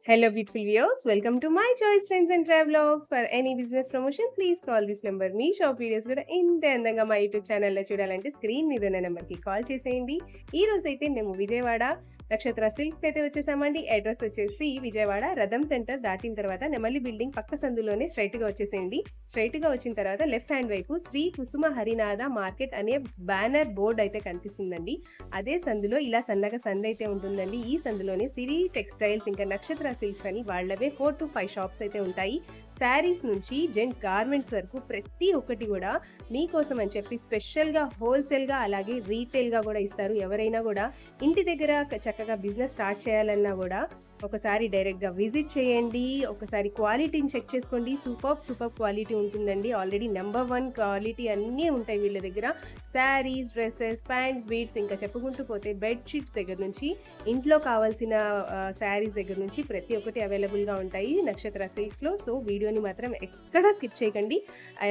Hello, beautiful viewers. Welcome to my choice trends and travelogs. For any business promotion, please call this number. Me shop videos కూడా ఇంత అందంగా మా YouTube ఛానల్లో చూడాలంటే screen మీద ఉన్న నెంబర్కి కాల్ చేసేయండి. ఈ రోజు అయితే మేము విజయవాడ నక్షత్ర సిల్క్స్కి అయితే వచ్చేసామండి. అడ్రస్ వచ్చేసి విజయవాడ రథం సెంటర్ దాటిన తర్వాత నెమలి బిల్డింగ్ పక్క సందులోనే స్ట్రైట్గా వచ్చేసేయండి. స్ట్రైట్గా వచ్చిన తర్వాత లెఫ్ట్ హ్యాండ్ వైపు శ్రీ కుసుమ హరినాథ మార్కెట్ అనే బ్యానర్ బోర్డ్ అయితే కనిపిస్తుందండి. అదే సందులో ఇలా సన్నగా సందు అయితే ఉంటుందండి. ఈ సందులోనే సిరి టెక్స్టైల్స్ ఇంకా నక్షత్ర సిల్క్స్ అని వాళ్ళవే 4 to 5 షాప్స్ అయితే ఉంటాయి. శారీస్ నుంచి జెంట్స్ గార్మెంట్స్ వరకు ప్రతి ఒక్కటి కూడా మీకోసం అని చెప్పి స్పెషల్గా హోల్సేల్గా అలాగే రీటైల్గా కూడా ఇస్తారు. ఎవరైనా కూడా ఇంటి దగ్గర చక్కగా బిజినెస్ స్టార్ట్ చేయాలన్నా కూడా ఒకసారి డైరెక్ట్గా విజిట్ చేయండి. ఒకసారి క్వాలిటీని చెక్ చేసుకోండి. సూపర్ క్వాలిటీ ఉంటుందండి. ఆల్రెడీ నెంబర్ 1 క్వాలిటీ అన్నీ ఉంటాయి వీళ్ళ దగ్గర. శారీస్, డ్రెస్సెస్, ప్యాంట్స్, బీట్స్ ఇంకా చెప్పుకుంటూ పోతే బెడ్షీట్స్ దగ్గర నుంచి ఇంట్లో కావాల్సిన శారీస్ దగ్గర నుంచి ప్రతి ఒక్కటి అవైలబుల్గా ఉంటాయి నక్షత్ర సిల్క్స్లో. సో వీడియోని మాత్రం ఎక్కడా స్కిప్ చేయకండి.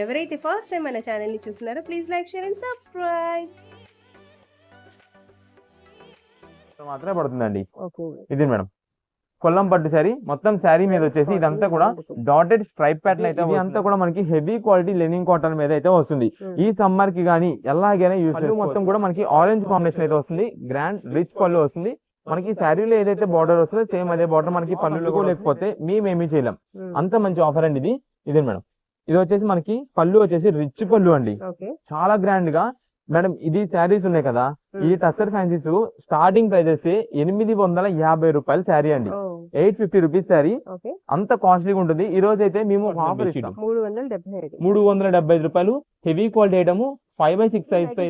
ఎవరైతే ఫస్ట్ టైం మన ఛానల్ని చూస్తున్నారో please like, share and subscribe. మాత్రమే పడుతుందండి. ఇది మేడం కొల్లం పట్టు శారీ. మొత్తం శారీ మీద వచ్చేసి ఇదంతా కూడా డాటెడ్ స్ట్రైప్ ప్యాటర్న్ అయితే ఇదంతా కూడా మనకి హెవీ క్వాలిటీ లెనిన్ కాటన్ మీద అయితే వస్తుంది. ఈ సమ్మర్ కి గానీ ఎలాగైనా యూజ్ చేసి మొత్తం కూడా మనకి ఆరెంజ్ కాంబినేషన్ అయితే వస్తుంది. గ్రాండ్ రిచ్ పళ్ళు వస్తుంది. మనకి శారీలో ఏదైతే బార్డర్ వస్తుందో సేమ్ అదే బార్డర్ మనకి పళ్ళులో లేకపోతే మేమేమీ చేయలేం. అంత మంచి ఆఫర్ అండి ఇది. ఇదే మేడం ఇది వచ్చేసి మనకి పళ్ళు వచ్చేసి రిచ్ పళ్ళు అండి. చాలా గ్రాండ్ గా మేడం ఇది శారీస్ ఉన్నాయి కదా, ఈ టస్సర్ ఫ్యాన్సీస్ స్టార్టింగ్ ప్రైజెస్ 850 రూపాయలు శారీ అండి. 850 రూపీస్ శారీ. అంత కాస్ట్లీగా ఉంటుంది. ఈ రోజు అయితే మేము ఆఫర్ ఇస్తాం 375 రూపాయలు. హెవీ క్వాలిటీ ఐటమ్ 5/6 సైజ్ తో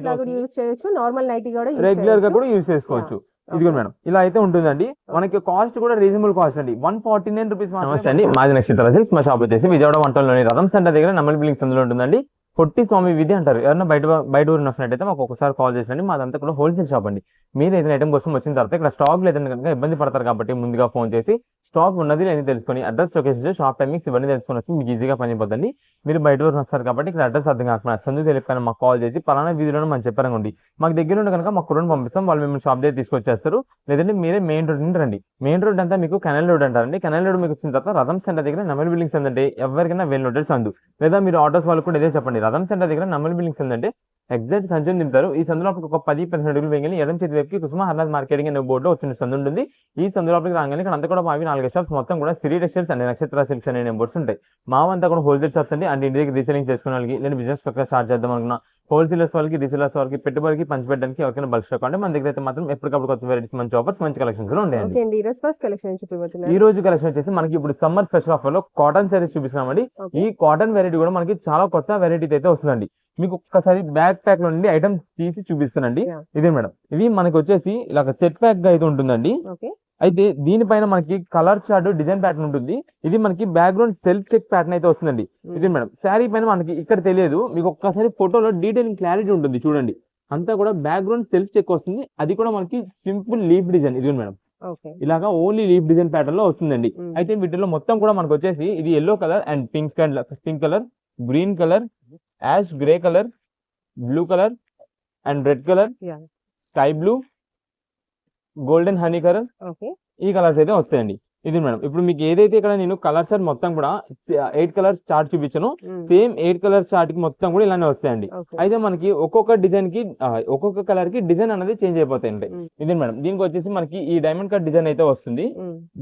రెగ్యులర్ గా కూడా యూజ్ చేసుకోవచ్చు. ఇది కూడా మేడం ఇలా అయితే ఉంటుందండి. మనకి కాస్ట్ కూడా రీజనబుల్ కాస్ట్ అండి. 149 రూపీస్. నమస్తే అండి, మాది నక్షత్ర సిల్క్స్. మా షాప్ వచ్చేసి విజయవాడ వంటల్లోని రథం సెంటర్ దగ్గర నెమలి బిల్డింగ్స్ అందులో ఉంటుందండి. పొట్టి స్వామి వీధి అంటారు. ఎవరైనా బయట ఊరిని వస్తున్నట్టయితే మాకు ఒకసారి కాల్ చేసండి. మాదంతా కూడా హోల్సేల్ షాప్ అండి. మీరు ఏదైనా ఐటమ్ కోసం వచ్చిన తర్వాత ఇక్కడ స్టాక్ లేదని కనుక ఇబ్బంది పడతారు కాబట్టి ముందుగా ఫోన్ చేసి స్టాక్ ఉన్నది లేదని తెలుసుకొని అడ్రస్ లొకేషన్ షాప్ టైమింగ్స్ ఇవన్నీ తెలుసుకొని వస్తే మీకు ఈజీగా పని అయిపోద్దండి. మీరు బయట ఊరిని వస్తారు కాబట్టి ఇక్కడ అడ్రస్ అర్థం కాకుండా సందు తెలిపాను మాకు కాల్ చేసి పలానా వీధిలోనే మనం చెప్పారండి. మాకు దగ్గర ఉంటే కనుక మాకు కుర్రను పంపిస్తాం. వాళ్ళు మిమ్మల్ని షాప్ దగ్గర తీసుకొచ్చేస్తారు. లేదంటే మీరే మెయిన్ రోడ్ నుండి రండి. మెయిన్ రోడ్ అంతా మీకు కెనాల్ రోడ్ అంటారండి. కెనాల్ రోడ్ మీకు వచ్చిన తర్వాత రథం సెంటర్ దగ్గర నెమలి బిల్డింగ్స్ ఏంటంటే ఎవరికైనా వెల్ నోటెడ్ సందు, లేదా మీరు ఆటోస్ వాళ్ళు కూడా ఇదే చెప్పండి. రథం సెంటర్ దగ్గర నెమలి బిల్డింగ్స్ ఏంటంటే ఎగ్జాక్ట్ సంచుని తింటారు. ఈ సందులో ఒక 10-15 అడుగులు వేయగానే ఎడం చేతి వైపుకి కుసుమ హరినాథ్ మార్కెటింగ్ అనే బోర్డు వచ్చిన సందు ఉంటుంది. ఈ సందులోపలికి రాగానే ఇక్కడ అంతా కూడా మావి 4 షాప్స్ మొత్తం కూడా సిరి టెక్స్టైల్స్ అండ్ నక్షత్ర సిల్క్స్ అనే నెంబర్స్ ఉంటాయి. మావంతా కూడా హోల్సేల్ షాప్స్ అండి. అంటే ఇంటి దగ్గర రీసెలింగ్ చేసుకునే వాళ్ళకి, లేదా బిజినెస్ కొత్తగా స్టార్ట్ చేద్దాం అనుకున్నా హోల్సేలర్స్ వాళ్ళకి, రీసేలర్స్ వాళ్ళకి, పెట్టుబడికి పంచిపెట్టడానికి ఎవరికైనా బల్క్ స్టాక్ అంటే మన దగ్గర అయితే మాత్రం ఎప్పటికప్పుడు కొత్త వెరైటీస్, మంచి ఆఫర్స్, మంచి కలెక్షన్స్ లో ఉంటాయండి. ఈ రోజు కలెక్షన్ వచ్చేసి మనకి ఇప్పుడు సమ్మర్ స్పెషల్ ఆఫర్ లో కాటన్ సారీస్ చూపిస్తున్నామండి. ఈ కాటన్ వెరైటీ కూడా మనకి చాలా కొత్త వెరైటీ అయితే వస్తుందండి. మీకు ఒక్కసారి బ్యాక్ ప్యాక్ లో నుండి ఐటమ్ తీసి చూపిస్తానండి. ఇదే మేడం ఇవి మనకి వచ్చేసి ఇలా సెట్ ప్యాక్ గా అయితే ఉంటుందండి. అయితే దీనిపైన మనకి కలర్ చార్ట్ డిజైన్ ప్యాటర్న్ ఉంటుంది. ఇది మనకి బ్యాక్గ్రౌండ్ సెల్ఫ్ చెక్ ప్యాటర్న్ అయితే వస్తుందండి. ఇది మేడం శారీ పైన మనకి ఇక్కడ తెలియదు, మీకు ఒక్కసారి ఫోటోలో డీటెయిలింగ్ క్లారిటీ ఉంటుంది. చూడండి అంతా కూడా బ్యాక్గ్రౌండ్ సెల్ఫ్ చెక్ వస్తుంది. అది కూడా మనకి సింపుల్ లీఫ్ డిజైన్. ఇది మేడం ఇలాగా ఓన్లీ లీఫ్ డిజైన్ ప్యాటర్న్ లో వస్తుందండి. అయితే వీటిలో మొత్తం కూడా మనకు వచ్చేసి ఇది yellow colour and pink colour, green colour, ash grey colour, blue colour and red colour, sky blue, golden honey colour, ఈ కలర్స్ అయితే వస్తాయండి. ఇది మేడం ఇప్పుడు మీకు ఏదైతే ఇక్కడ నేను కలర్స్ మొత్తం కూడా 8 కలర్స్ చార్ట్ చూపించాను, సేమ్ 8 కలర్స్ చార్ట్ కి మొత్తం కూడా ఇలానే వస్తాయండి. అయితే మనకి ఒక్కొక్క డిజైన్ కి ఒక్కొక్క కలర్ కి డిజైన్ అనేది చేంజ్ అయిపోతాయండి. ఇది మేడం దీనికి వచ్చేసి మనకి ఈ డైమండ్ కట్ డిజైన్ అయితే వస్తుంది.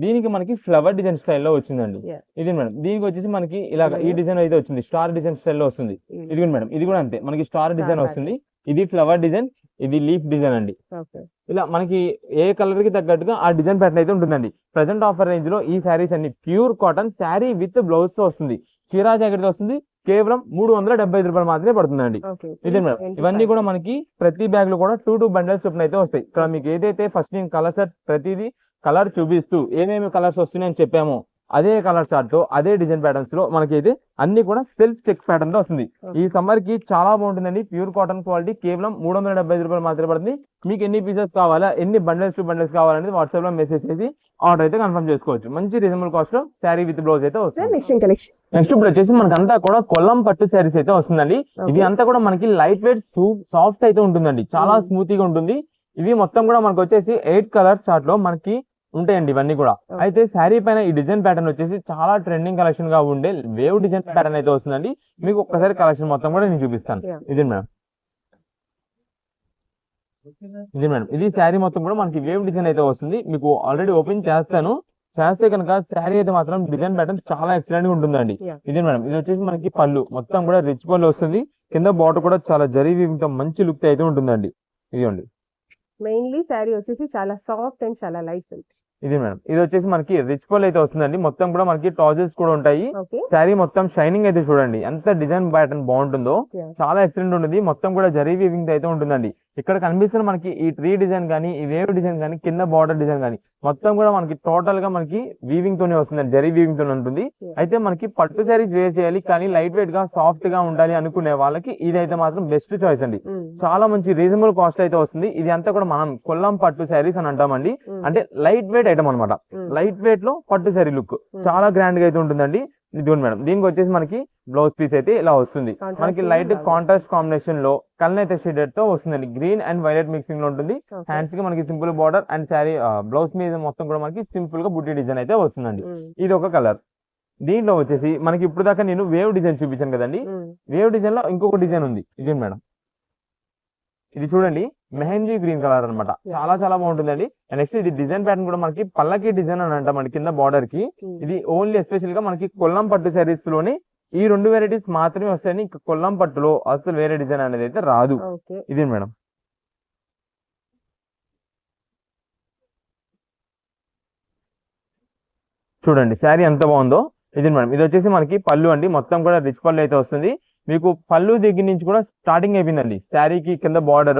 దీనికి మనకి ఫ్లవర్ డిజైన్ స్టైల్లో వచ్చిందండి. ఇది మేడం దీనికి వచ్చేసి మనకి ఇలాగ ఈ డిజైన్ అయితే వచ్చింది, స్టార్ డిజైన్ స్టైల్లో వస్తుంది. ఇది మేడం ఇది కూడా అంతే, మనకి స్టార్ డిజైన్ వస్తుంది. ఇది ఫ్లవర్ డిజైన్, ఇది లీఫ్ డిజైన్ అండి. ఇలా మనకి ఏ కలర్ కి తగ్గట్టుగా ఆ డిజైన్ ప్యాటర్న్ అయితే ఉంటుందండి. ప్రెసెంట్ ఆఫర్ రేంజ్ లో ఈ శారీస్ అన్ని pure cotton sari with blouse తో వస్తుంది. చీరా జాకెట్ తో వస్తుంది. కేవలం 375 రూపాయలు మాత్రమే పడుతుందండి. ఇదే మేడం ఇవన్నీ కూడా మనకి ప్రతి బ్యాగ్ లో కూడా 2 బండిల్స్ చొప్పున అయితే వస్తాయి. ఇక్కడ మీకు ఏదైతే ఫస్ట్ నేను కలర్ సెట్ ప్రతిదీ కలర్ చూపిస్తూ ఏమేమి కలర్స్ వస్తున్నాయని చెప్పామో అదే కలర్ చార్ట్ తో అదే డిజైన్ ప్యాటర్న్స్ లో మనకైతే అన్ని కూడా సెల్ఫ్ చెక్ ప్యాటర్న్ తో వస్తుంది. ఈ సమ్మర్ కి చాలా బాగుంటుందండి. ప్యూర్ కాటన్ క్వాలిటీ కేవలం 375 రూపాయలు మాత్రమే పడుతుంది. మీకు ఎన్ని పీసెస్ కావాలా, ఎన్ని బండిల్స్ కావాలనేది వాట్సాప్ లో మెసేజ్ చేసి ఆర్డర్ అయితే కన్ఫర్మ్ చేసుకోవచ్చు. మంచి రీజనబుల్ కాస్ట్ లో శారీ విత్ బ్లౌజ్ అయితే వస్తుంది. నెక్స్ట్ ఇప్పుడు వచ్చేసి మనకి అంతా కూడా కొల్లం పట్టు శారీస్ అయితే వస్తుందండి. ఇది అంతా కూడా మనకి లైట్ వెయిట్ సాఫ్ట్ అయితే ఉంటుందండి. చాలా స్మూత్ గా ఉంటుంది. ఇవి మొత్తం కూడా మనకు వచ్చేసి 8 కలర్ చార్ట్ లో మనకి ఉంటాయండి ఇవన్నీ కూడా. అయితే శారీ పైన ఈ డిజైన్ ప్యాటర్న్ వచ్చేసి చాలా ట్రెండింగ్ కలెక్షన్ గా ఉండే వేవ్ డిజైన్ ప్యాటర్న్ అయితే వస్తుందండి. మీకు ఒక్కసారి కలెక్షన్ మొత్తం కూడా నేను చూపిస్తాను. ఇది మేడం, ఇది మేడం, ఇది శారీ మొత్తం కూడా మనకి వేవ్ డిజైన్ అయితే వస్తుంది. మీకు ఆల్రెడీ ఓపెన్ చేస్తాను. చేస్తే కనుక శారీ అయితే మాత్రం డిజైన్ ప్యాటర్న్ చాలా ఎక్సలెంట్ గా ఉంటుందండి. ఇది మేడం, ఇది వచ్చేసి మనకి పళ్ళు మొత్తం కూడా రిచ్ పళ్ళు వస్తుంది. కింద బార్డర్ కూడా చాలా జరీ వీవింగ్ తో మంచి లుక్ అయితే ఉంటుందండి. ఇదిగోండి, మెయిన్లీ శారీ వచ్చేసి చాలా సాఫ్ట్ అండ్ చాలా లైట్ వెయిట్. ఇది మేడం, ఇది వచ్చేసి మనకి రిచ్ పళ్ళు అయితే వస్తుందండి. మొత్తం కూడా మనకి టాజెస్ కూడా ఉంటాయి. శారీ మొత్తం షైనింగ్ అయితే చూడండి ఎంత డిజైన్ ప్యాటర్న్ బాగుంటుందో, చాలా ఎక్సలెంట్ ఉంటుంది. మొత్తం కూడా జరీ వీవింగ్ అయితే ఉంటుందండి. ఇక్కడ కనిపిస్తున్న మనకి ఈ ట్రీ డిజైన్ కానీ ఈ వేవ్ డిజైన్ కానీ కింద బార్డర్ డిజైన్ కానీ మొత్తం కూడా మనకి టోటల్ గా మనకి వీవింగ్ తోనే వస్తుందండి, జరీ వీవింగ్ తోనే ఉంటుంది. అయితే మనకి పట్టు శారీస్ వేర్ చేయాలి కానీ లైట్ వెయిట్ గా సాఫ్ట్ గా ఉండాలి అనుకునే వాళ్ళకి ఇదైతే మాత్రం బెస్ట్ చాయిస్ అండి. చాలా మంచి రీజనబుల్ కాస్ట్ అయితే వస్తుంది. ఇది అంతా కూడా మనం కొల్లం పట్టు శారీస్ అని అంటామండి. అంటే లైట్ వెయిట్ ఐటమ్ అనమాట. లైట్ వెయిట్ లో పట్టు శారీ లుక్ చాలా గ్రాండ్ గా అయితే ఉంటుందండి. ఇదిగోండి మేడం, దీనికి వచ్చేసి మనకి బ్లౌజ్ పీస్ అయితే ఇలా వస్తుంది. మనకి లైట్ కాంట్రాస్ట్ కాంబినేషన్ లో కల్నేత షేడెడ్ తో వస్తుందండి. గ్రీన్ అండ్ వైలెట్ మిక్సింగ్ లో ఉంటుంది. హ్యాండ్స్ కి మనకి simple border and sari blouse మీద మొత్తం కూడా మనకి సింపుల్ గా బుట్టి డిజైన్ అయితే వస్తుందండి. ఇది ఒక కలర్. దీంట్లో వచ్చేసి మనకి ఇప్పుడు దాకా నేను వేవ్ డిజైన్ చూపించాను కదండి. వేవ్ డిజైన్ లో ఇంకొక డిజైన్ ఉంది. ఇది మేడం, ఇది చూడండి మెహందీ గ్రీన్ కలర్ అనమాట. చాలా చాలా బాగుంటుందండి. నెక్స్ట్ ఇది డిజైన్ ప్యాటర్న్ కూడా మనకి పల్లకి డిజైన్ అని అంటామండి. కింద బార్డర్ కి ఇది ఓన్లీ ఎస్పెషల్ గా మనకి కొల్లం పట్టు శారీస్ లోనే ఈ 2 వెరైటీస్ మాత్రమే వస్తాయని. ఇంకా కొల్లం పట్టులో అసలు వేరే డిజైన్ అనేది అయితే రాదు. ఇది మేడం, చూడండి శారీ ఎంత బాగుందో. ఇది మేడం, ఇది వచ్చేసి మనకి పళ్ళు అండి. మొత్తం కూడా రిచ్ పళ్ళు అయితే వస్తుంది. మీకు పళ్ళు దగ్గర నుంచి కూడా స్టార్టింగ్ అయిపోయిందండి. శారీకి కింద బార్డర్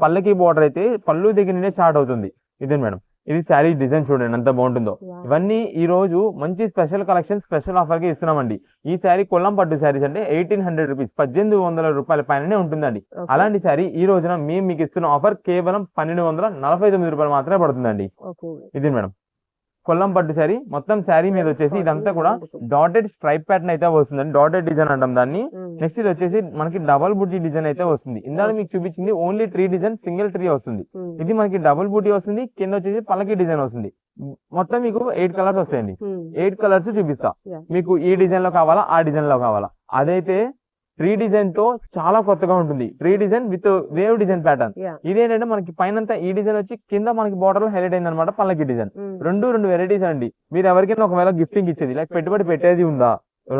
పళ్ళకి బార్డర్ అయితే పళ్ళు దగ్గర నుండే స్టార్ట్ అవుతుంది. ఇదే మేడం, ఇది శారీ డిజైన్ చూడండి ఎంత బాగుంటుందో. ఇవన్నీ ఈ రోజు మంచి స్పెషల్ కలెక్షన్ స్పెషల్ ఆఫర్ కి ఇస్తున్నామండి. ఈ శారీ కొల్లం పట్టు శారీస్ అంటే 1800 రూపీస్, 1800 రూపాయల పైననే ఉంటుందండి. అలాంటి శారీ ఈ రోజున మేము మీకు ఇస్తున్న ఆఫర్ కేవలం 1249 రూపాయలు మాత్రమే పడుతుందండి. ఇది మేడం, కొల్లం పట్టు శారీ. మొత్తం శారీ మీద వచ్చేసి ఇదంతా కూడా డాటెడ్ స్ట్రైప్ ప్యాటర్న్ అయితే వస్తుందండి. డాటెడ్ డిజైన్ అంటాం దాన్ని. నెక్స్ట్ ఇది వచ్చేసి మనకి డబల్ బూటీ డిజైన్ అయితే వస్తుంది. ఇందాక మీకు చూపించింది only tree design, single tree వస్తుంది. ఇది మనకి డబుల్ బూటీ వస్తుంది. కింద వచ్చేసి పలకి డిజైన్ వస్తుంది. మొత్తం మీకు 8 కలర్స్ వస్తాయండి. 8 కలర్స్ చూపిస్తా. మీకు ఈ డిజైన్ లో కావాలా ఆ డిజైన్ లో కావాలా. అదైతే ట్రీ డిజైన్ తో చాలా కొత్తగా ఉంటుంది. Tree design with wave design pattern. ఇదేంటంటే మనకి పైన ఈ డిజైన్ వచ్చి కింద మనకి బార్డర్ లో హైలైట్ అయింది అనమాట. పల్లకి డిజైన్. రెండు వెరైటీస్ అండి. మీరు ఎవరికైనా ఒకవేళ గిఫ్టింగ్ ఇచ్చేది లైక్ పెట్టుబడి పెట్టేది ఉందా,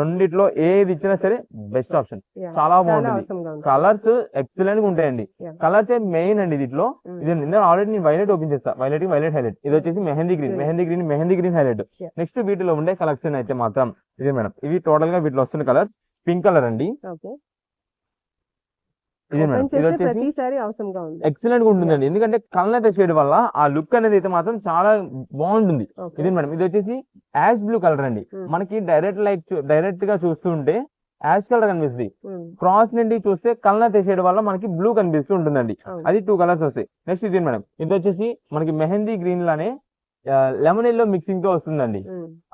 రెండిట్లో ఏది ఇచ్చినా సరే బెస్ట్ ఆప్షన్. చాలా బాగుంటుంది. కలర్స్ ఎక్సలెంట్ గా ఉంటాయండి. కలర్స్ మెయిన్ అండి దీంట్లో. ఇది ఆల్రెడీ నేను వైలెట్ ఓపెన్ చేస్తా. Violet highlight. ఇది వచ్చేసి మెహందీ గ్రీన్ హైలైట్. నెక్స్ట్ వీటిలో ఉండే కలెక్షన్ అయితే మాత్రం ఇదే మేడం. ఇవి టోటల్ గా వీటిలో వస్తున్న కలర్స్ పింక్ కలర్ అండి. ఇదే మేడం, ఇది వచ్చేసి ఎక్సలెంట్ గా ఉంటుందండి. ఎందుకంటే కలర్ షేడ్ వల్ల ఆ లుక్ అనేది అయితే మాత్రం చాలా బాగుంటుంది. ఇదే మేడం, ఇది వచ్చేసి యాష్ బ్లూ కలర్ అండి. మనకి డైరెక్ట్ గా చూస్తుంటే యాష్ కలర్ కనిపిస్తుంది. క్రాస్ నుండి చూస్తే కలర్ షేడ్ వల్ల మనకి బ్లూ కనిపిస్తూ ఉంటుందండి. అది 2 కలర్స్ వస్తాయి. నెక్స్ట్ ఇది మేడం, ఇది వచ్చేసి మనకి మెహందీ గ్రీన్ లానే లెమన్ ఎల్లో మిక్సింగ్ తో వస్తుందండి.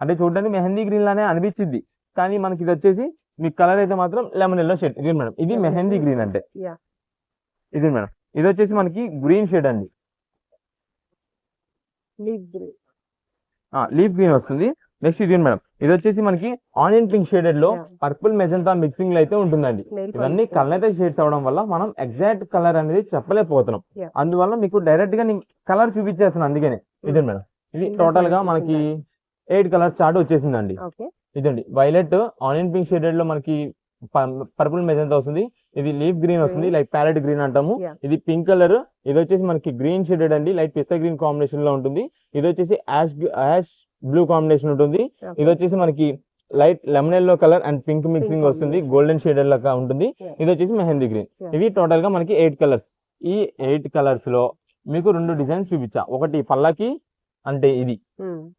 అంటే చూడడానికి మెహందీ గ్రీన్ లానే అనిపించింది కానీ మనకి ఇది వచ్చేసి మీ కలర్ అయితే మాత్రం లెమన్ ఎల్లో షేడ్. ఇది మేడం, ఇది మెహందీ గ్రీన్ అంటే. ఇది మేడం, ఇది వచ్చేసి మనకి గ్రీన్ షేడ్ అండి. లీఫ్ గ్రీన్ వస్తుంది. నెక్స్ట్ ఇది మేడం, ఇది వచ్చేసి మనకి ఆనియన్ పింక్ షేడెడ్ లో పర్పుల్ మెజంతా మిక్సింగ్ లో అయితే ఉంటుందండి. ఇవన్నీ కలర్ షేడ్స్ అవడం వల్ల మనం ఎగ్జాక్ట్ కలర్ అనేది చెప్పలేకపోతున్నాం. అందువల్ల మీకు డైరెక్ట్ గా నేను కలర్ చూపించేస్తాను. అందుకనే ఇదే మేడం, ఇది టోటల్ గా మనకి 8 కలర్స్ చార్ట్ వచ్చేసిందండి. ఇదండి వైలెట్, ఆనియన్ పింక్ షేడెడ్ లో మనకి పర్పుల్ మెజంతా వస్తుంది. ఇది లీఫ్ గ్రీన్ వస్తుంది, లైక్ ప్యారెట్ గ్రీన్ అంటాము. ఇది పింక్ కలర్. ఇది వచ్చేసి మనకి గ్రీన్ షేడెడ్ అండి, లైక్ పిస్తా గ్రీన్ కాంబినేషన్ లో ఉంటుంది. ఇది వచ్చేసి యాష్ బ్లూ కాంబినేషన్ ఉంటుంది. ఇది వచ్చేసి మనకి light lemon yellow colour and pink mixing వస్తుంది. గోల్డెన్ షేడెడ్ లాగా ఉంటుంది. ఇది వచ్చేసి మెహందీ గ్రీన్. ఇవి టోటల్ గా మనకి 8 కలర్స్. ఈ 8 కలర్స్ లో మీకు 2 డిజైన్స్ చూపించా. ఒకటి పల్లకి అంటే ఇది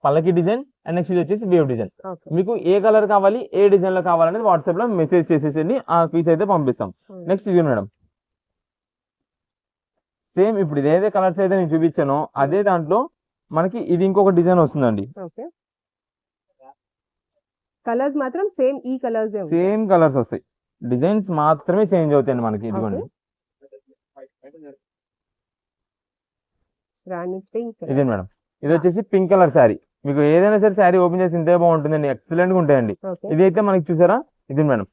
పల్లకి డిజైన్ అండ్ నెక్స్ట్ ఇది వచ్చేసి వేవ్ డిజైన్. మీకు ఏ కలర్ కావాలి ఏ డిజైన్ లో కావాలనేది వాట్సాప్ లో మెసేజ్ చేసేసి ఆ పీస్ అయితే పంపిస్తాం. నెక్స్ట్ ఇది మేడం, సేమ్ ఇప్పుడు ఇదేదే కలర్స్ అయితే నేను చూపించానో అదే దాంట్లో మనకి ఇది ఇంకొక డిజైన్ వస్తుందండి. కలర్స్ మాత్రం సేమ్ ఈ కలర్స్ సేమ్ కలర్స్ వస్తాయి. డిజైన్స్ మాత్రమే చేంజ్ అవుతాయండి మనకి. ఇదిగోండి, ఇదే మేడం, ఇది వచ్చేసి పింక్ కలర్ శారీ. మీకు ఏదైనా సరే శారీ ఓపెన్ చేసి ఇంతే బాగుంటుందండి, ఎక్సలెంట్ గా ఉంటాయండి. ఇది అయితే మనకి చూసారా, ఇది మేడం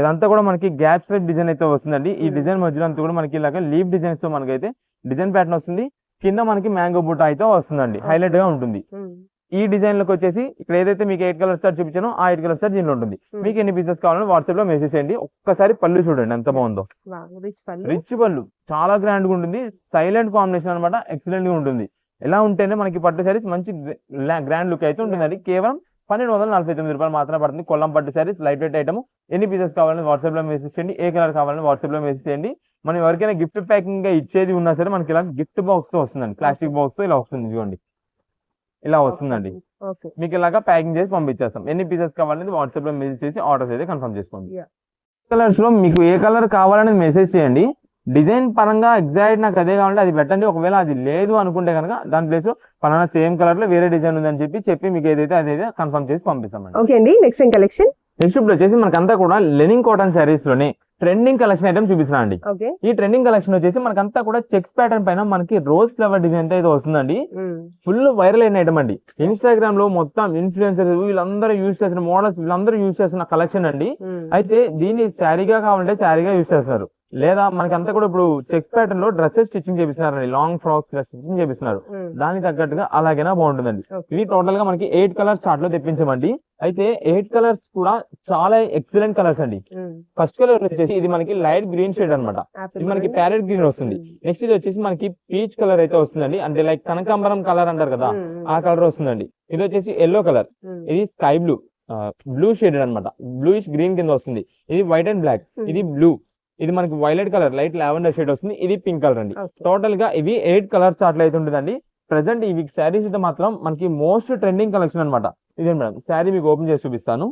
ఇదంతా కూడా మనకి గ్యాప్ స్ట్రైప్ డిజైన్ అయితే వస్తుందండి. ఈ డిజైన్ మధ్యలో అంతా కూడా మనకి ఇలాగ లీఫ్ డిజైన్స్ తో మనకైతే డిజైన్ ప్యాటర్న్ వస్తుంది. కింద మనకి మ్యాంగో బూటా అయితే వస్తుందండి, హైలైట్ గా ఉంటుంది. ఈ డిజైన్ లకు వచ్చేసి ఇక్కడ ఏదైతే మీకు 8 కలర్ స్టార్ చూపించానో ఆ 8 కలర్ స్టార్ దీనిలో ఉంటుంది. మీకు ఎన్ని పీసెస్ కావాలని వాట్సాప్ లో మెసేజ్ చేయండి. ఒక్కసారి పళ్ళు చూడండి ఎంత బాగుందో, రిచ్ పళ్ళు, చాలా గ్రాండ్ గా ఉంటుంది. సైలెంట్ కాంబినేషన్ అనమాట, ఎక్సలెంట్ గా ఉంటుంది. ఎలా ఉంటేనే మనకి పట్టు శారీస్ మంచి గ్రాండ్ లుక్ అయితే ఉంటుందండి. కేవలం 1249 రూపాయలు మాత్రమే పడుతుంది. కొల్లం పట్టు శారీస్, లైట్ వెయిట్ ఐటమ్. ఎన్ని పీసెస్ కావాలని వాట్సాప్ లో మెసేజ్ చేయండి. ఏ కలర్ కావాలని వాట్సాప్ లో మెసేజ్ చేయండి. మనం ఎవరికైనా గిఫ్ట్ ప్యాకింగ్ గా ఇచ్చేది ఉన్నా సరే మనకి ఇలా గిఫ్ట్ బాక్స్ తో వస్తుందండి, ప్లాస్టిక్ బాక్స్ తో ఇలా వస్తుంది. ఇదిగోండి ఇలా వస్తుందండి. మీకు ఇలాగా ప్యాకింగ్ చేసి పంపించేస్తాం. ఎన్ని పీసెస్ కావాలని వాట్సాప్ లో మెసేజ్ చేసి ఆర్డర్స్ అయితే కన్ఫర్మ్ చేసుకోండి. కలర్స్ లో మీకు ఏ కలర్ కావాలని మెసేజ్ చేయండి. డిజైన్ పరంగా ఎగ్జాక్ట్ నాకు అదే కావాలంటే అది పెట్టండి. ఒకవేళ అది లేదు అనుకుంటే కనుక దాని ప్లేస్ లో పలానా సేమ్ కలర్ లో వేరే డిజైన్ ఉందని చెప్పి మీకు ఏదైతే అదైతే కన్ఫర్మ్ చేసి పంపిస్తామండి. ఓకే అండి, నెక్స్ట్ కలెక్షన్. నెక్స్ట్ ఇప్పుడు వచ్చేసి మనకంతా కూడా లెనిన్ కాటన్ శారీస్ లోనే ట్రెండింగ్ కలెక్షన్ ఐటమ్ చూపిస్తున్నా అండి. ఈ ట్రెండింగ్ కలెక్షన్ వచ్చేసి మనకంతా కూడా చెక్స్ ప్యాటర్న్ పైన మనకి రోజ్ ఫ్లవర్ డిజైన్ అయితే వస్తుందండి. ఫుల్ వైరల్ అయిన ఐటమ్ అండి. ఇన్స్టాగ్రామ్ లో మొత్తం ఇన్ఫ్లుయెన్సర్స్ వీళ్ళందరూ యూజ్ చేసిన మోడల్స్, వీళ్ళందరూ యూజ్ చేస్తున్న కలెక్షన్ అండి. అయితే దీన్ని శారీగా కావాలంటే శారీగా యూజ్ చేస్తున్నారు, లేదా మనకంతా కూడా ఇప్పుడు చెక్స్ ప్యాటర్న్ లో డ్రెస్సెస్ స్టిచ్చింగ్ చేపిస్తున్నారు, లాంగ్ ఫ్రాక్స్ స్టిచ్చింగ్ చేపిస్తున్నారు. దానికి తగ్గట్టుగా అలాగైనా బాగుంటుందండి. ఇవి టోటల్ గా మనకి 8 కలర్స్ చార్ట్ లో తెప్పించమండి. అయితే 8 కలర్స్ కూడా చాలా ఎక్సలెంట్ కలర్స్ అండి. ఫస్ట్ కలర్ వచ్చేసి ఇది మనకి లైట్ గ్రీన్ షేడ్ అనమాట. ఇది మనకి ప్యారెట్ గ్రీన్ వస్తుంది. నెక్స్ట్ ఇది వచ్చేసి మనకి పీచ్ కలర్ అయితే వస్తుందండి, అంటే లైక్ కనకాంబరం కలర్ అంటారు కదా, ఆ కలర్ వస్తుందండి. ఇది వచ్చేసి ఎల్లో కలర్, ఇది స్కై బ్లూ షేడెడ్ అనమాట, బ్లూయిష్ గ్రీన్ కింద వస్తుంది. ఇది వైట్ అండ్ బ్లాక్, ఇది బ్లూ. ఇది మనకి violet colour, light lavender shade వస్తుంది. ఇది పింక్ కలర్ అండి. టోటల్ గా ఇవి 8 కలర్ చార్ట్లు అయితే ఉంటుందండి. ప్రెసెంట్ ఈ వీక్ శారీస్ అయితే మాత్రం మనకి మోస్ట్ ట్రెండింగ్ కలెక్షన్ అనమాట. ఇదే మేడం శారీ మీకు ఓపెన్ చేసి చూపిస్తాను.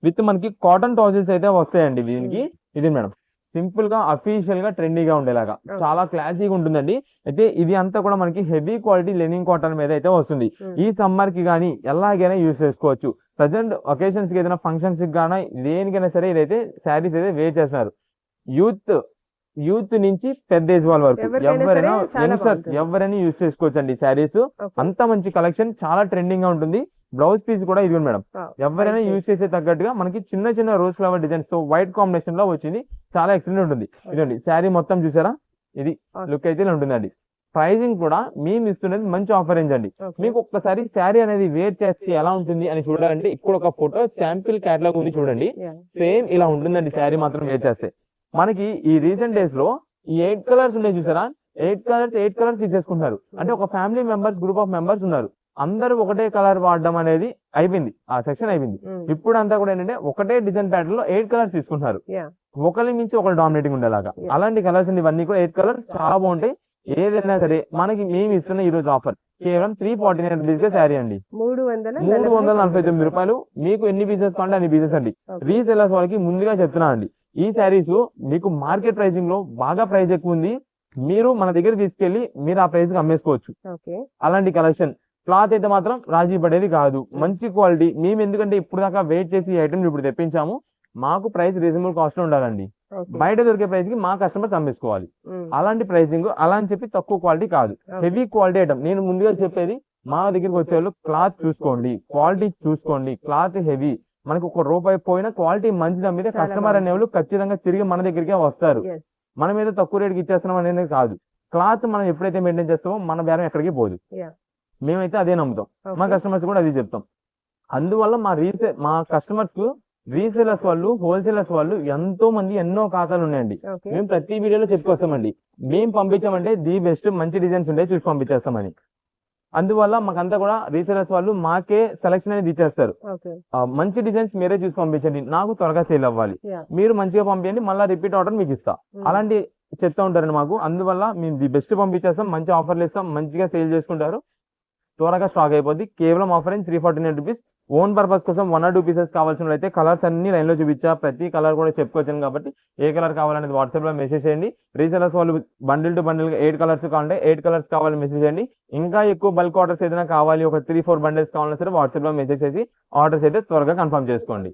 విత్ మనకి కాటన్ టాజిల్స్ అయితే వస్తాయండి దీనికి. ఇది మేడం సింపుల్ గా అఫీషియల్ గా ట్రెండీగా ఉండేలాగా చాలా క్లాసీగా ఉంటుందండి. అయితే ఇది అంతా కూడా మనకి హెవీ క్వాలిటీ లెనిన్ కాటన్ మీద అయితే వస్తుంది. ఈ సమ్మర్ కి గానీ ఎలాగైనా యూజ్ చేసుకోవచ్చు. ప్రజెంట్ ఒకేషన్స్ కి ఏదైనా ఫంక్షన్స్ కి గానీ దేనికైనా సరే ఇదైతే శారీస్ అయితే వేర్ చేస్తున్నారు. యూత్ నుంచి పెద్ద ఏజ్ వాళ్ళ వరకు ఎవరైనా యంగ్స్టర్స్ ఎవరైనా యూజ్ చేసుకోవచ్చు అండి. శారీస్ అంత మంచి కలెక్షన్, చాలా ట్రెండింగ్ గా ఉంటుంది. బ్లౌజ్ పీస్ కూడా ఇది మేడం ఎవరైనా యూజ్ చేసే తగ్గట్టుగా మనకి చిన్న చిన్న రోజ్ ఫ్లవర్ డిజైన్స్ తో వైట్ కాంబినేషన్ లో వచ్చింది, చాలా ఎక్సలెంట్ ఉంటుంది. ఇదండి శారీ మొత్తం చూసారా, ఇది లుక్ అయితే ఇలా ఉంటుందండి. ప్రైజింగ్ కూడా మేము ఇస్తున్నది మంచి ఆఫర్ రేంజ్ అండి. మీకు ఒక్కసారి శారీ అనేది వేర్ చేస్తే ఎలా ఉంటుంది అని చూడాలంటే ఇక్కడ ఒక ఫోటో శాంపిల్ క్యాటలాగ్ ఉంది చూడండి. సేమ్ ఇలా ఉంటుందండి శారీ మాత్రం వేర్ చేస్తే. మనకి ఈ రీసెంట్ డేస్ లో ఈ 8 కలర్స్ ఉన్నాయి చూసారా, 8 కలర్స్ తీసేసుకుంటున్నారు. అంటే ఒక family members, group of members ఉన్నారు, అందరూ ఒకటే కలర్ వాడడం అనేది అయిపోయింది, ఆ సెక్షన్ అయిపోయింది. ఇప్పుడు అంతా కూడా ఏంటంటే ఒకటే డిజైన్ ప్యాటర్న్ లో 8 కలర్స్ తీసుకుంటున్నారు, ఒకరి మించి ఒకరు డామినేటింగ్ ఉండేలాగా. అలాంటి కలర్స్ ఇవన్నీ కూడా 8 కలర్స్ చాలా బాగుంటాయి. ఏదైనా సరే మనకి మేము ఇస్తున్న ఈ రోజు ఆఫర్ కేవలం 349 రూపీస్ గా శారీ అండి. 349 రూపాయలు. మీకు ఎన్ని పీసెస్ కావాలంటే అన్ని పీసెస్ అండి. రీసెల్లర్స్ వాళ్ళకి ముందుగా చెప్తున్నా అండి, ఈ శారీస్ మీకు మార్కెట్ ప్రైసింగ్ లో బాగా ప్రైస్ ఎక్కువ ఉంది, మీరు మన దగ్గర తీసుకెళ్లి మీరు ఆ ప్రైస్ కి అమ్మేసుకోవచ్చు. అలాంటి కలెక్షన్ క్లాత్ అయితే మాత్రం రాజీ పడేది కాదు, మంచి క్వాలిటీ. మేము ఎందుకంటే ఇప్పుడు దాకా వెయిట్ చేసి ఐటమ్ ఇప్పుడు తెప్పించాము, మాకు ప్రైస్ రీజనబుల్ కాస్ట్ లో ఉండాలండి. బయట దొరికే ప్రైస్ కి మా కస్టమర్స్ అమ్మేసుకోవాలి. అలాంటి ప్రైసింగ్ అలా అని చెప్పి తక్కువ క్వాలిటీ కాదు, హెవీ క్వాలిటీ ఐటమ్. నేను ముందుగా చెప్పేది మా దగ్గరికి వచ్చే వాళ్ళు క్లాత్ చూసుకోండి, క్వాలిటీ చూసుకోండి. క్లాత్ హెవీ, మనకు ₹1 పోయినా క్వాలిటీ మంచిది అమ్మితే కస్టమర్ అనేవాళ్ళు ఖచ్చితంగా తిరిగి మన దగ్గరికి వస్తారు. మన మీద తక్కువ రేటుకి ఇచ్చేస్తున్నాం అనేది కాదు. క్లాత్ మనం ఎప్పుడైతే మెయింటైన్ చేస్తామో మన బేరం ఎక్కడికి పోదు. మేమైతే అదే నమ్ముతాం, మా కస్టమర్స్ కూడా అదే చెప్తాం. అందువల్ల మా కస్టమర్స్ కు రీసేలర్స్ వాళ్ళు, హోల్సేలర్స్ వాళ్ళు ఎంతో మంది ఎన్నో ఖాతాలు ఉన్నాయండి. మేము ప్రతి వీడియోలో చెప్పుకొస్తామండి, మేము పంపించామంటే ది బెస్ట్ మంచి డిజైన్స్ ఉంటే చూసి పంపించేస్తామని. అందువల్ల మాకంతా కూడా రీసేలర్స్ వాళ్ళు మాకే సెలెక్షన్ అనేది ఇచ్చేస్తారు. మంచి డిజైన్స్ మీరే చూసి పంపించండి, నాకు త్వరగా సేల్ అవ్వాలి, మీరు మంచిగా పంపించండి, మళ్ళీ రిపీట్ ఆర్డర్ మీకు ఇస్తా, అలాంటి చెప్తా ఉంటారండి మాకు. అందువల్ల మేము ది బెస్ట్ పంపించేస్తాం, మంచి ఆఫర్లు ఇస్తాం, మంచిగా సేల్ చేసుకుంటారు, త్వరగా స్టాక్ అయిపోద్ది. కేవలం ఆఫర్ 349 రూపీస్. ఓన్ పర్పస్ కోసం 1 or 2 పీసెస్ కావాల్సిన అయితే కలర్స్ అన్ని లైన్ లో చూపించా, ప్రతి కలర్ కూడా చెప్పుకోవచ్చాను కాబట్టి ఏ కలర్ కావాలనేది వాట్సాప్ లో మెసేజ్ చేయండి. రీసెలర్స్ వాళ్ళు బండిల్ టు బండిల్ 8 కలర్స్ కావాలంటే 8 కలర్స్ కావాలని మెసేజ్ చేయండి. ఇంకా ఎక్కువ బల్క్ ఆర్డర్స్ ఏదైనా కావాలి, ఒక 3-4 బండిల్స్ కావాలన్నా సరే వాట్సాప్ లో మెసేజ్ చేసి ఆర్డర్స్ అయితే త్వరగా కన్ఫర్మ్ చేసుకోండి.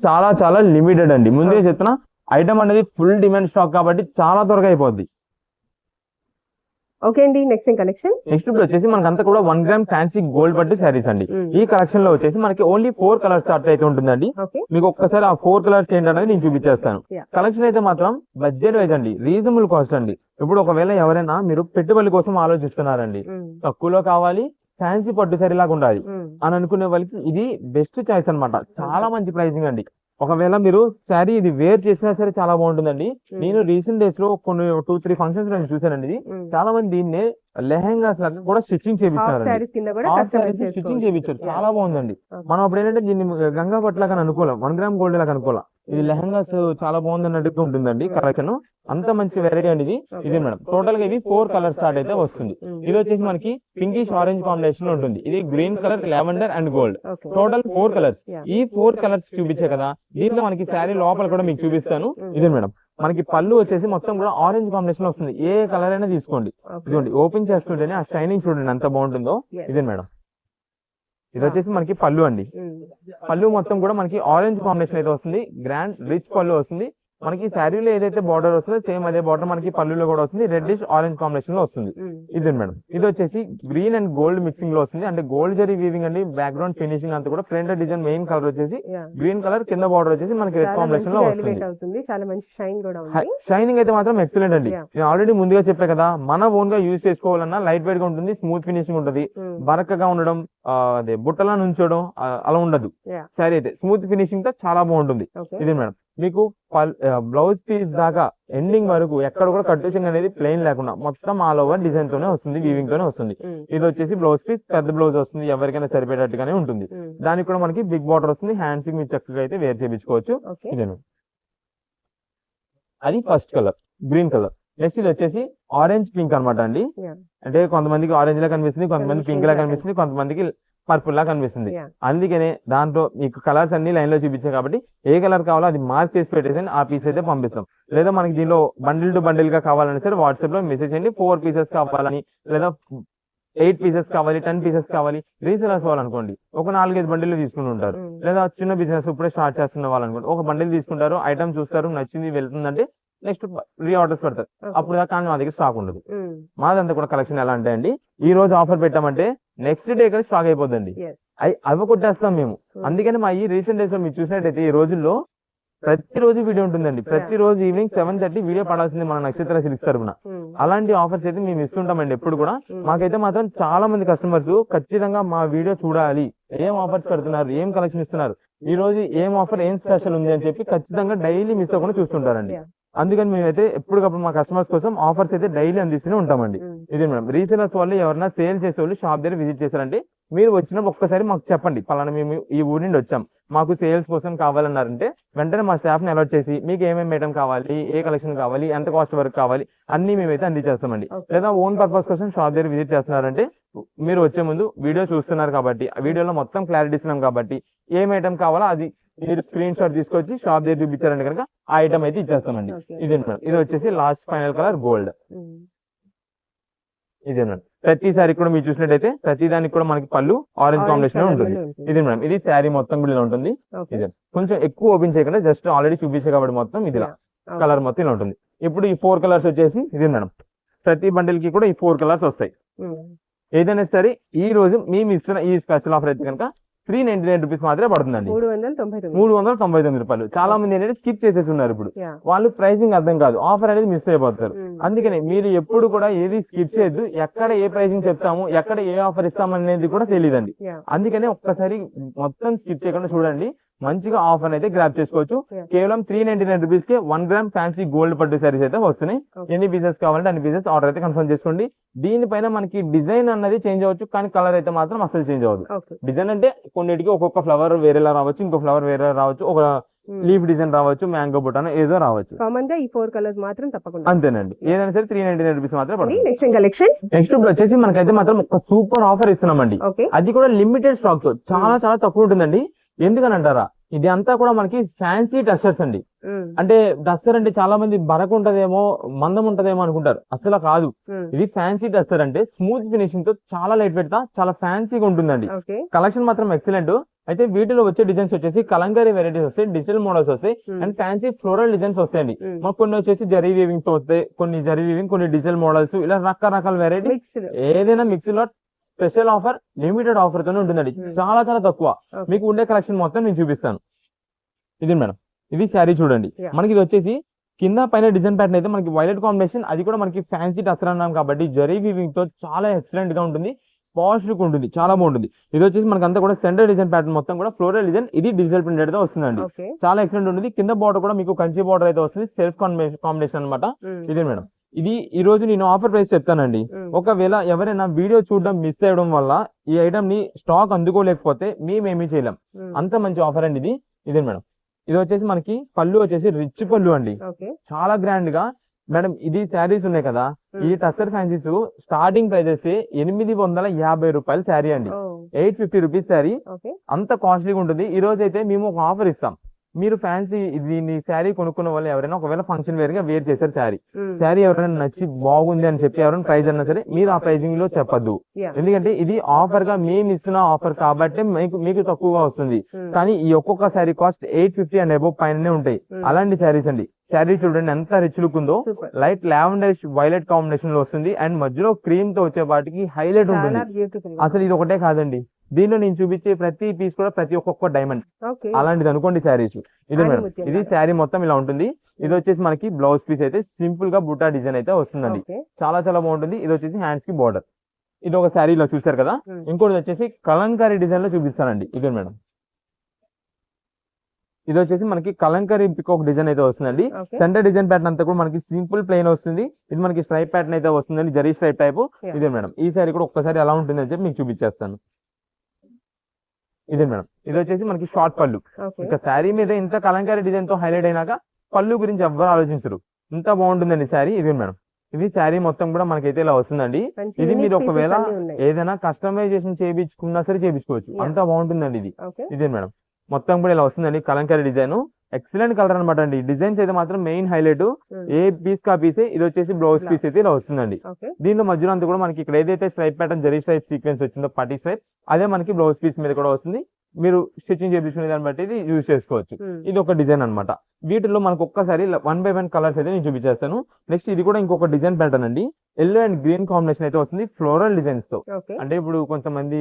చాలా చాలా లిమిటెడ్ అండి, ముందే చెప్తున్నా. ఐటమ్ అనేది ఫుల్ డిమాండ్ స్టాక్ కాబట్టి చాలా త్వరగా అయిపోద్ది. ఓకే అండి, నెక్స్ట్ కలెక్షన్. నెక్స్ట్ ఇప్పుడు వచ్చేసి మనకంతా కూడా 1 గ్రామ్ ఫ్యాన్సీ గోల్డ్ పట్టు శారీస్ అండి. ఈ కలెక్షన్ లో వచ్చేసి మనకి ఓన్లీ 4 కలర్స్ చార్ట్ అయితే ఉంటుందండి. మీకు ఒక్కసారి ఆ 4 కలర్స్ ఏంటనేది నేను చూపించేస్తాను. కలెక్షన్ అయితే మాత్రం బడ్జెట్ వైజ్ అండి, రీజనబుల్ కాస్ట్ అండి. ఇప్పుడు ఒకవేళ ఎవరైనా మీరు పెట్టుబడి కోసం ఆలోచిస్తున్నారండి, తక్కువలో కావాలి ఫ్యాన్సీ పట్టు శారీ లాగా ఉండాలి అని అనుకునే వాళ్ళకి ఇది బెస్ట్ చాయిస్ అన్నమాట. చాలా మంచి ప్రైసింగ్ అండి. ఒకవేళ మీరు శారీ ఇది వేర్ చేసినా సరే చాలా బాగుంటుందండి. నేను రీసెంట్ డేస్ లో కొన్ని 2-3 ఫంక్షన్స్ నేను చూసానండి. ఇది చాలా మంది దీన్ని లెహెంగాస్ లాగా కూడా స్టిచ్చింగ్ చేపిస్తారు, స్టిచ్చింగ్ చేయించారు. చాలా బాగుందండి. మనం అప్పుడు ఏంటంటే దీన్ని గంగా పట్టు లాగా అనుకోలేం, 1 గ్రామ్ గోల్డ్ లాగా అనుకోలేం. ఇది లెహెంగాస్ చాలా బాగుంది అన్నట్టుగా ఉంటుందండి కలెక్షన్. అంత మంచి వెరైటీ అండి ఇది. ఇదే మేడం టోటల్ గా ఇది 4 కలర్ స్టార్ట్ అయితే వస్తుంది. ఇది వచ్చేసి మనకి పింకిష్ ఆరెంజ్ కాంబినేషన్ లో ఉంటుంది. ఇది green colour, lavender and gold, total 4 colours. ఈ 4 కలర్స్ చూపించే కదా, దీంట్లో మనకి శారీ లోపల కూడా మీకు చూపిస్తాను. ఇదే మేడం మనకి పళ్ళు వచ్చేసి మొత్తం కూడా ఆరెంజ్ కాంబినేషన్ లో వస్తుంది. ఏ కలర్ అయినా తీసుకోండి. ఇదిగోండి ఓపెన్ చేస్తుంటేనే ఆ షైనింగ్ చూడండి ఎంత బాగుంటుందో. ఇదే మేడం ఇది వచ్చేసి మనకి పళ్ళు అండి. పళ్ళు మొత్తం కూడా మనకి ఆరెంజ్ కాంబినేషన్ అయితే వస్తుంది. గ్రాండ్ రిచ్ పళ్ళు వస్తుంది. మనకి శారీలో ఏదైతే బార్డర్ వస్తుందో సేమ్ అదే బార్డర్ మనకి పళ్ళులో కూడా వస్తుంది. రెడ్డిష్ ఆరెంజ్ కాంబినేషన్ లో వస్తుంది. ఇది మేడం ఇది వచ్చేసి గ్రీన్ అండ్ గోల్డ్ మిక్సింగ్ లో వస్తుంది. అంటే గోల్డ్ జరీ వీవింగ్ అండి. బ్యాక్గ్రౌండ్ ఫినిషింగ్ అంతా కూడా ఫ్రంట్ డిజైన్ మెయిన్ కలర్ వచ్చేసి గ్రీన్ కలర్, కింద బార్డర్ వచ్చేసి మనకి రెడ్ కాంబినేషన్ లో వస్తుంది. చాలా మంచి షైన్ కూడా ఉంది. షైనింగ్ అయితే మాత్రం ఎక్సలెంట్ అండి. నేను ఆల్రెడీ ముందుగా చెప్పా కదా, మన ఓన్ గా యూజ్ చేసుకోవాలన్నా లైట్ వెయిట్ గా ఉంటుంది, స్మూత్ ఫినిషింగ్ ఉంటుంది. బరకగా ఉండడం, అదే బుట్టలా నుంచోడం అలా ఉండదు. శారీ అయితే స్మూత్ ఫినిషింగ్ తో చాలా బాగుంటుంది. ఇది మేడం మీకు బ్లౌజ్ పీస్ దాకా ఎండింగ్ వరకు ఎక్కడ కూడా కట్టింగ్ అనేది ప్లెయిన్ లేకుండా మొత్తం ఆల్ ఓవర్ డిజైన్ తోనే వస్తుంది, వీవింగ్ తోనే వస్తుంది. ఇది వచ్చేసి బ్లౌజ్ పీస్ పెద్ద బ్లౌజ్ వస్తుంది, ఎవరికైనా సరిపోయేటట్టుగానే ఉంటుంది. దానికి కూడా మనకి బిగ్ బార్డర్ వస్తుంది. హ్యాండ్స్ కి మీరు చక్కగా అయితే వేర్ చేయించుకోవచ్చు. ఇదేను అది first colour green colour. Next ఇది వచ్చేసి ఆరెంజ్ పింక్ అనమాట అండి. అంటే కొంతమందికి ఆరెంజ్ లా కనిపిస్తుంది, కొంతమంది పింక్ లా కనిపిస్తుంది, కొంతమందికి పర్పుల్ లా కనిపిస్తుంది. అందుకనే దాంట్లో మీకు కలర్స్ అన్ని లైన్ లో చూపించాయి కాబట్టి ఏ కలర్ కావాలో అది మార్క్ చేసి పెట్టేసి ఆ పీస్ అయితే పంపిస్తాం. లేదా మనకి దీనిలో బండిల్ టు బండిల్ గా కావాలని సరే వాట్సాప్ లో మెసేజ్ చేయండి. 4 పీసెస్ కావాలని, లేదా 8 పీసెస్ కావాలి, 10 పీసెస్ కావాలి. రీసెలర్స్ వాళ్ళనుకోండి ఒక 4-5 బండిల్ తీసుకుని ఉంటారు. లేదా చిన్న బిజినెస్ ఇప్పుడే స్టార్ట్ చేస్తున్న వాళ్ళనుకోండి ఒక బండిల్ తీసుకుంటారు, ఐటమ్ చూస్తారు, నచ్చింది వెళ్తుందంటే నెక్స్ట్ రీ ఆర్డర్స్ పెడతారు. అప్పుడు కానీ మా దగ్గర స్టాక్ ఉండదు. మాదంతా కూడా కలెక్షన్ ఎలా అంటే అండి, ఈ రోజు ఆఫర్ పెట్టామంటే నెక్స్ట్ డే కానీ స్టాక్ అయిపోద్దండి. అవి కొట్టేస్తాం మేము. అందుకని మా ఈ రీసెంట్ డేస్ లో మీరు చూసినట్టయితే ఈ రోజుల్లో ప్రతిరోజు వీడియో ఉంటుందండి. ప్రతిరోజు ఈవినింగ్ 7:30 వీడియో పడాల్సింది మన నక్షత్ర సిల్క్స్ తరపున. అలాంటి ఆఫర్స్ అయితే మేము ఇస్తుంటామండి ఎప్పుడు కూడా. మాకైతే మాత్రం చాలా మంది కస్టమర్స్ ఖచ్చితంగా మా వీడియో చూడాలి, ఏం ఆఫర్స్ పెడుతున్నారు, ఏం కలెక్షన్ ఇస్తున్నారు, ఈ రోజు ఏం ఆఫర్, ఏం స్పెషల్ ఉంది అని చెప్పి ఖచ్చితంగా డైలీ మిస్ అవ్వకుండా చూస్తుంటారండి. అందుకని మేమైతే ఎప్పటికప్పుడు మా కస్టమర్స్ కోసం ఆఫర్స్ అయితే డైలీ అందిస్తూనే ఉంటామండి. ఇదే మేడం రీసేలర్స్ వాళ్ళు ఎవరైనా సేల్ చేసే వాళ్ళు షాప్ దగ్గర విజిట్ చేశారంటే మీరు వచ్చినప్పుడు ఒక్కసారి మాకు చెప్పండి, పలానా మేము ఈ ఊరి నుండి వచ్చాం, మాకు సేల్స్ కోసం కావాలన్నారంటే వెంటనే మా స్టాఫ్ ని అలర్ట్ చేసి మీకు ఏమేమి ఐటమ్ కావాలి, ఏ కలెక్షన్ కావాలి, ఎంత కాస్ట్ వరకు కావాలి అన్ని మేమైతే అందించేస్తామండి. లేదా ఓన్ పర్పస్ కోసం షాప్ దగ్గర విజిట్ చేస్తున్నారంటే మీరు వచ్చే ముందు వీడియో చూస్తున్నారు కాబట్టి ఆ వీడియోలో మొత్తం క్లారిటీ ఇస్తున్నాం కాబట్టి ఏం ఐటమ్ కావాలో అది మీరు స్క్రీన్ షాట్ తీసుకొచ్చి షాప్ దగ్గర చూపించారంటే కనుక ఆ ఐటమ్ అయితే ఇచ్చేస్తామండి. ఇదే మేడం ఇది వచ్చేసి లాస్ట్ ఫైనల్ కలర్ గోల్డ్. ఇదే మేడం ప్రతి సారీ కూడా మీరు చూసినట్టయితే ప్రతి దానికి కూడా మనకి పళ్ళు ఆరెంజ్ కాంబినేషన్ ఉంటుంది. ఇది మేడం ఇది శారీ మొత్తం కూడా ఇలా ఉంటుంది. ఇదే కొంచెం ఎక్కువ ఓపెన్ చేయకుండా జస్ట్ ఆల్రెడీ చూపించే కాబట్టి మొత్తం ఇది కలర్ మొత్తం ఇలా ఉంటుంది. ఇప్పుడు ఈ 4 కలర్స్ వచ్చేసి ఇది మేడం ప్రతి బండిల్ కి కూడా ఈ 4 కలర్స్ వస్తాయి. ఏదైనా సరే ఈ రోజు మేము ఇస్తున్న ఈ స్పెషల్ ఆఫర్ అయితే కనుక 399 రూపీస్ మాత్రమే పడుతుందండి. 399 రూపాయలు. చాలా మంది ఏంటంటే స్కిప్ చేసేసి ఉన్నారు. ఇప్పుడు వాళ్ళు ప్రైసింగ్ అర్థం కాదు, ఆఫర్ అనేది మిస్ అయిపోతారు. అందుకని మీరు ఎప్పుడు కూడా ఏది స్కిప్ చేయొద్దు. ఎక్కడ ఏ ప్రైసింగ్ చెప్తాము, ఎక్కడ ఏ ఆఫర్ ఇస్తామనేది కూడా తెలియదండి. అందుకని ఒక్కసారి మొత్తం స్కిప్ చేయకుండా చూడండి, మంచిగా ఆఫర్ అయితే గ్రాప్ చేసుకోవచ్చు. కేవలం 399 రూపీస్ కి 1 గ్రామ్ ఫ్యాన్సీ గోల్డ్ పట్టు సారీస్ అయితే వస్తున్నాయి. ఎన్ని పీసెస్ కావాలంటే అన్ని పీసెస్ ఆర్డర్ అయితే కన్ఫర్మ్ చేసుకోండి. దీనిపైన మనకి డిజైన్ అన్నది చేంజ్ అవ్వచ్చు, కానీ కలర్ అయితే మాత్రం అసలు చేంజ్ అవ్వదు. డిజైన్ అంటే కొన్నిటికి ఒక్కొక్క ఫ్లవర్ వేరేలా రావచ్చు, ఇంకో ఫ్లవర్ వేరే రావచ్చు, ఒక లీఫ్ డిజైన్ రావచ్చు, మ్యాంగో బుట్ట ఏదో రావచ్చు. కామన్ గా ఈ 4 కలర్స్ మాత్రం తప్పకుండా అంతేనండి. ఏదైనా సరే 399 రూపీస్ మాత్రం పడుతుంది. నెక్స్ట్ ఇప్పుడు వచ్చేసి మనకైతే మాత్రం ఒక సూపర్ ఆఫర్ ఇస్తున్నామండి. అది కూడా లిమిటెడ్ స్టాక్ తో చాలా చాలా తక్కువ ఉంటుందండి. ఎందుకని అంటారా, ఇది అంతా కూడా మనకి ఫ్యాన్సీ టస్సర్స్ అండి. అంటే టస్సర్ అంటే చాలా మంది బరక ఉంటదేమో మందం ఉంటదేమో అనుకుంటారు, అసలు కాదు. ఇది ఫ్యాన్సీ టస్సర్ అంటే స్మూత్ ఫినిషింగ్ తో చాలా లైట్ వెయిట్ తో చాలా ఫ్యాన్సీగా ఉంటుందండి. కలెక్షన్ మాత్రం ఎక్సలెంట్. అయితే వీటిలో వచ్చే డిజైన్స్ వచ్చేసి కలంకారీ వెరైటీస్ వస్తాయి, డిజిటల్ మోడల్స్ వస్తాయి అండ్ ఫ్యాన్సీ ఫ్లోరల్ డిజైన్స్ వస్తాయండి. మాకు కొన్ని వచ్చేసి జరీ వీవింగ్ తో వస్తాయి, కొన్ని జరీ వీవింగ్, కొన్ని డిజిటల్ మోడల్స్, ఇలా రకరకాల వెరైటీస్. ఏదైనా మిక్స్ లో స్పెషల్ ఆఫర్, లిమిటెడ్ ఆఫర్ తోనే ఉంటుందండి. చాలా చాలా తక్కువ. మీకు ఉండే కలెక్షన్ మొత్తం నేను చూపిస్తాను. ఇది మేడం, ఇది శారీ చూడండి. మనకి ఇది వచ్చేసి కింద పైన డిజైన్ ప్యాటర్న్ అయితే మనకి వైలెట్ కాంబినేషన్, అది కూడా మనకి ఫ్యాన్సీ టసర్ అన్నాం కాబట్టి జరీ వీవింగ్ తో చాలా ఎక్సలెంట్ గా ఉంటుంది, పాష్ లుక్ ఉంటుంది, చాలా బాగుంటుంది. ఇది వచ్చేసి మనకి అంతా కూడా సెంటర్ డిజైన్ ప్యాటర్న్ మొత్తం కూడా ఫ్లోరల్ డిజైన్, ఇది డిజిటల్ ప్రింటెడ్ తో వస్తుందండి. చాలా ఎక్సలెంట్ ఉంటుంది. కింద బార్డర్ కూడా మీకు కంచి బార్డర్ అయితే వస్తుంది, సెల్ఫ్ కాంబినేషన్ అనమాట. ఇదే మేడం, ఇది ఈ రోజు నేను ఆఫర్ ప్రైస్ చెప్తానండి. ఒకవేళ ఎవరైనా వీడియో చూడడం మిస్ అయ్యడం వల్ల ఈ ఐటమ్ ని స్టాక్ అందుకోలేకపోతే మేమేమీ చేయలేం, అంత మంచి ఆఫర్ అండి ఇది. ఇదే మేడం, ఇది వచ్చేసి మనకి పళ్ళు వచ్చేసి రిచ్ పళ్ళు అండి, చాలా గ్రాండ్ గా. మేడం ఇది శారీస్ ఉన్నాయి కదా, ఈ టస్సర్ ఫ్యాన్సీస్ స్టార్టింగ్ ప్రైజెస్ 850 రూపాయలు శారీ అండి, 850 రూపీస్ శారీ. అంత కాస్ట్లీగా ఉంటుంది. ఈ రోజు అయితే మేము ఒక ఆఫర్ ఇస్తాం. మీరు ఫ్యాన్సీ దీన్ని శారీ కొనుక్కున్న వాళ్ళు ఎవరైనా ఒకవేళ ఫంక్షన్ వేర్ గా వేర్ చేశారు శారీ ఎవరైనా నచ్చి బాగుంది అని చెప్పి ఎవరైనా ప్రైస్ అన్నా సరే మీరు ఆ ప్రైజింగ్ లో చెప్పద్దు. ఎందుకంటే ఇది ఆఫర్ గా మేము ఇస్తున్న ఆఫర్ కాబట్టి మీకు తక్కువగా వస్తుంది. కానీ ఈ ఒక్కొక్క శారీ కాస్ట్ 850 అండ్ అబోవ్ పైననే ఉంటాయి. అలాంటి శారీస్ అండి. శారీ చూడండి ఎంత రిచ్ లుక్ ఉందో, లైట్ లావెండర్ వైలెట్ కాంబినేషన్ లో వస్తుంది అండ్ మధ్యలో క్రీమ్ తో వచ్చే వాటికి హైలైట్ ఉంటుంది. అసలు ఇది ఒకటే కాదండి, దీనిలో నేను చూపించే ప్రతి పీస్ కూడా ప్రతి ఒక్కొక్క డైమండ్ అలాంటిది అనుకోండి శారీస్. ఇది మేడం, ఇది శారీ మొత్తం ఇలా ఉంటుంది. ఇది వచ్చేసి మనకి బ్లౌజ్ పీస్ అయితే సింపుల్ గా బుట్టా డిజైన్ అయితే వస్తుందండి, చాలా చాలా బాగుంటుంది. ఇది వచ్చేసి హ్యాండ్స్ కి బార్డర్. ఇది ఒక శారీ ఇలా చూస్తారు కదా. ఇంకోటి వచ్చేసి కలంకారీ డిజైన్ లో చూపిస్తానండి. ఇదే మేడం, ఇది వచ్చేసి మనకి కలంకారీ పికాక్ డిజైన్ అయితే వస్తుందండి. సెంటర్ డిజైన్ ప్యాటర్న్ అంతా కూడా మనకి సింపుల్ ప్లెయిన్ వస్తుంది. ఇది మనకి స్ట్రైప్ ప్యాటర్న్ అయితే వస్తుందండి, జరీ స్ట్రైప్ టైప్. ఇదే మేడం, ఈ శారీ కూడా ఒక్కసారి ఎలా ఉంటుంది అని చెప్పి మీకు చూపించేస్తాను. ఇదే మేడం, ఇది వచ్చేసి మనకి షార్ట్ పళ్ళు. ఇంకా శారీ మీద ఇంత కలంకారీ డిజైన్ తో హైలైట్ అయినాక పళ్ళు గురించి ఎవ్వరు ఆలోచించరు, ఇంత బాగుంటుందండి శారీ. ఇది మేడం, ఇది శారీ మొత్తం కూడా మనకైతే ఇలా వస్తుందండి. ఇది మీరు ఒకవేళ ఏదైనా కస్టమైజేషన్ చేయించుకున్నా సరే చేయించుకోవచ్చు, అంత బాగుంటుందండి ఇది. ఇదే మేడం, మొత్తం కూడా ఇలా వస్తుందండి కలంకారీ డిజైన్. ఎక్సలెంట్ కలర్ అనమాట అండి. డిజైన్స్ అయితే మాత్రం మెయిన్ హైలైట్, ఏ పీస్ కా పీసే. ఇది వచ్చేసి బ్లౌజ్ పీస్ అయితే ఇలా వస్తుందండి. దీనిలో మధ్యలో అంతా కూడా మనకి ఇక్కడ ఏదైతే stripe pattern zari stripe sequence వచ్చిందో పట్టీ స్ట్రైప్, అదే మనకి బ్లౌజ్ పీస్ మీద కూడా వస్తుంది. మీరు స్టిచ్చింగ్ చేయించుకునే దాన్ని బట్టి ఇది యూజ్ చేసుకోవచ్చు. ఇది ఒక డిజైన్ అనమాట. వీటిలో మనకు ఒక్కసారి 1 by 1 కలర్స్ అయితే నేను చూపించేస్తాను. నెక్స్ట్ ఇది కూడా ఇంకొక డిజైన్ ప్యాటర్న్ అండి. ఎల్లో అండ్ గ్రీన్ కాంబినేషన్ అయితే వస్తుంది ఫ్లోరల్ డిజైన్స్ తో. అంటే ఇప్పుడు కొంతమంది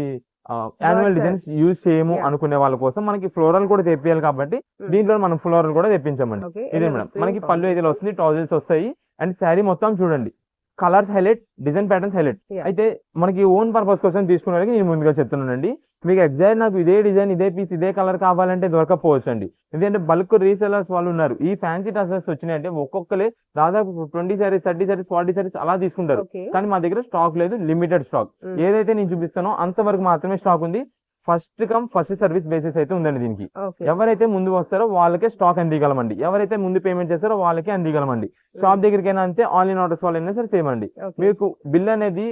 యాన్యువల్ డిజైన్స్ యూజ్ చేయము అనుకునే వాళ్ళ కోసం మనకి ఫ్లోరల్ కూడా తెప్పియాలి కాబట్టి దీంట్లో మనం ఫ్లోరల్ కూడా తెప్పించామండి. ఇదే మేడం, మనకి పళ్ళు అయితే వస్తుంది, ట్రౌజర్స్ వస్తాయి అండ్ శారీ మొత్తం చూడండి colours highlight, design patterns highlight. అయితే మనకి ఓన్ పర్పస్ కోసం తీసుకునే వాళ్ళకి నేను ముందుగా చెప్తున్నానండి. మీకు ఎగ్జాక్ట్ నాకు ఇదే డిజైన్, ఇదే పీస్, ఇదే కలర్ కావాలంటే దొరకపోవచ్చు అండి. ఎందుకంటే బల్క్ రీసెలర్స్ వాళ్ళు ఉన్నారు. ఈ ఫ్యాన్సీ టసర్స్ వచ్చినాయంటే ఒక్కొక్కరే దాదాపు 20 సారీస్, 30 సారీస్, 40 సారీస్ అలా తీసుకుంటారు. కానీ మా దగ్గర స్టాక్ లేదు, లిమిటెడ్ స్టాక్. ఏదైతే నేను చూపిస్తానో అంతవరకు మాత్రమే స్టాక్ ఉంది. First come first service basis అయితే ఉందండి దీనికి. ఎవరైతే ముందు వస్తారో వాళ్ళకే స్టాక్ అందిగలమండి, ఎవరైతే ముందు పేమెంట్ చేస్తారో వాళ్ళకే అందిగలమండి. షాప్ దగ్గరికైనా అంతే, ఆన్లైన్ ఆర్డర్స్ వాళ్ళైనా సరే సేమ్ అండి. మీకు బిల్ అనేది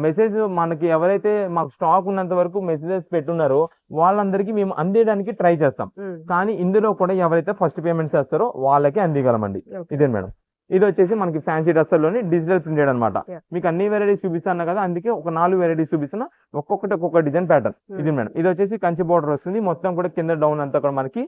మెసేజ్ మనకి ఎవరైతే మాకు స్టాక్ ఉన్నంత వరకు మెసేజెస్ పెట్టున్నారో వాళ్ళందరికీ మేము అందించడానికి ట్రై చేస్తాం. కానీ ఇందులో కూడా ఎవరైతే ఫస్ట్ పేమెంట్ చేస్తారో వాళ్ళకే అందిగలమండి. ఇదే మేడం, ఇది వచ్చేసి మనకి ఫ్యాన్సీ డ్రెస్సర్లోని డిజిటల్ ప్రింటెడ్ అనమాట. మీకు అన్ని వెరైటీస్ చూపిస్తాను కదా, అందుకే ఒక 4 వెరైటీస్ చూపిస్తున్నా, ఒక్కొక్క డిజైన్ ప్యాటర్న్. ఇది మేడం, ఇది వచ్చేసి కంచి బోర్డర్ వస్తుంది మొత్తం కూడా కింద డౌన్ అంతా కూడా మనకి.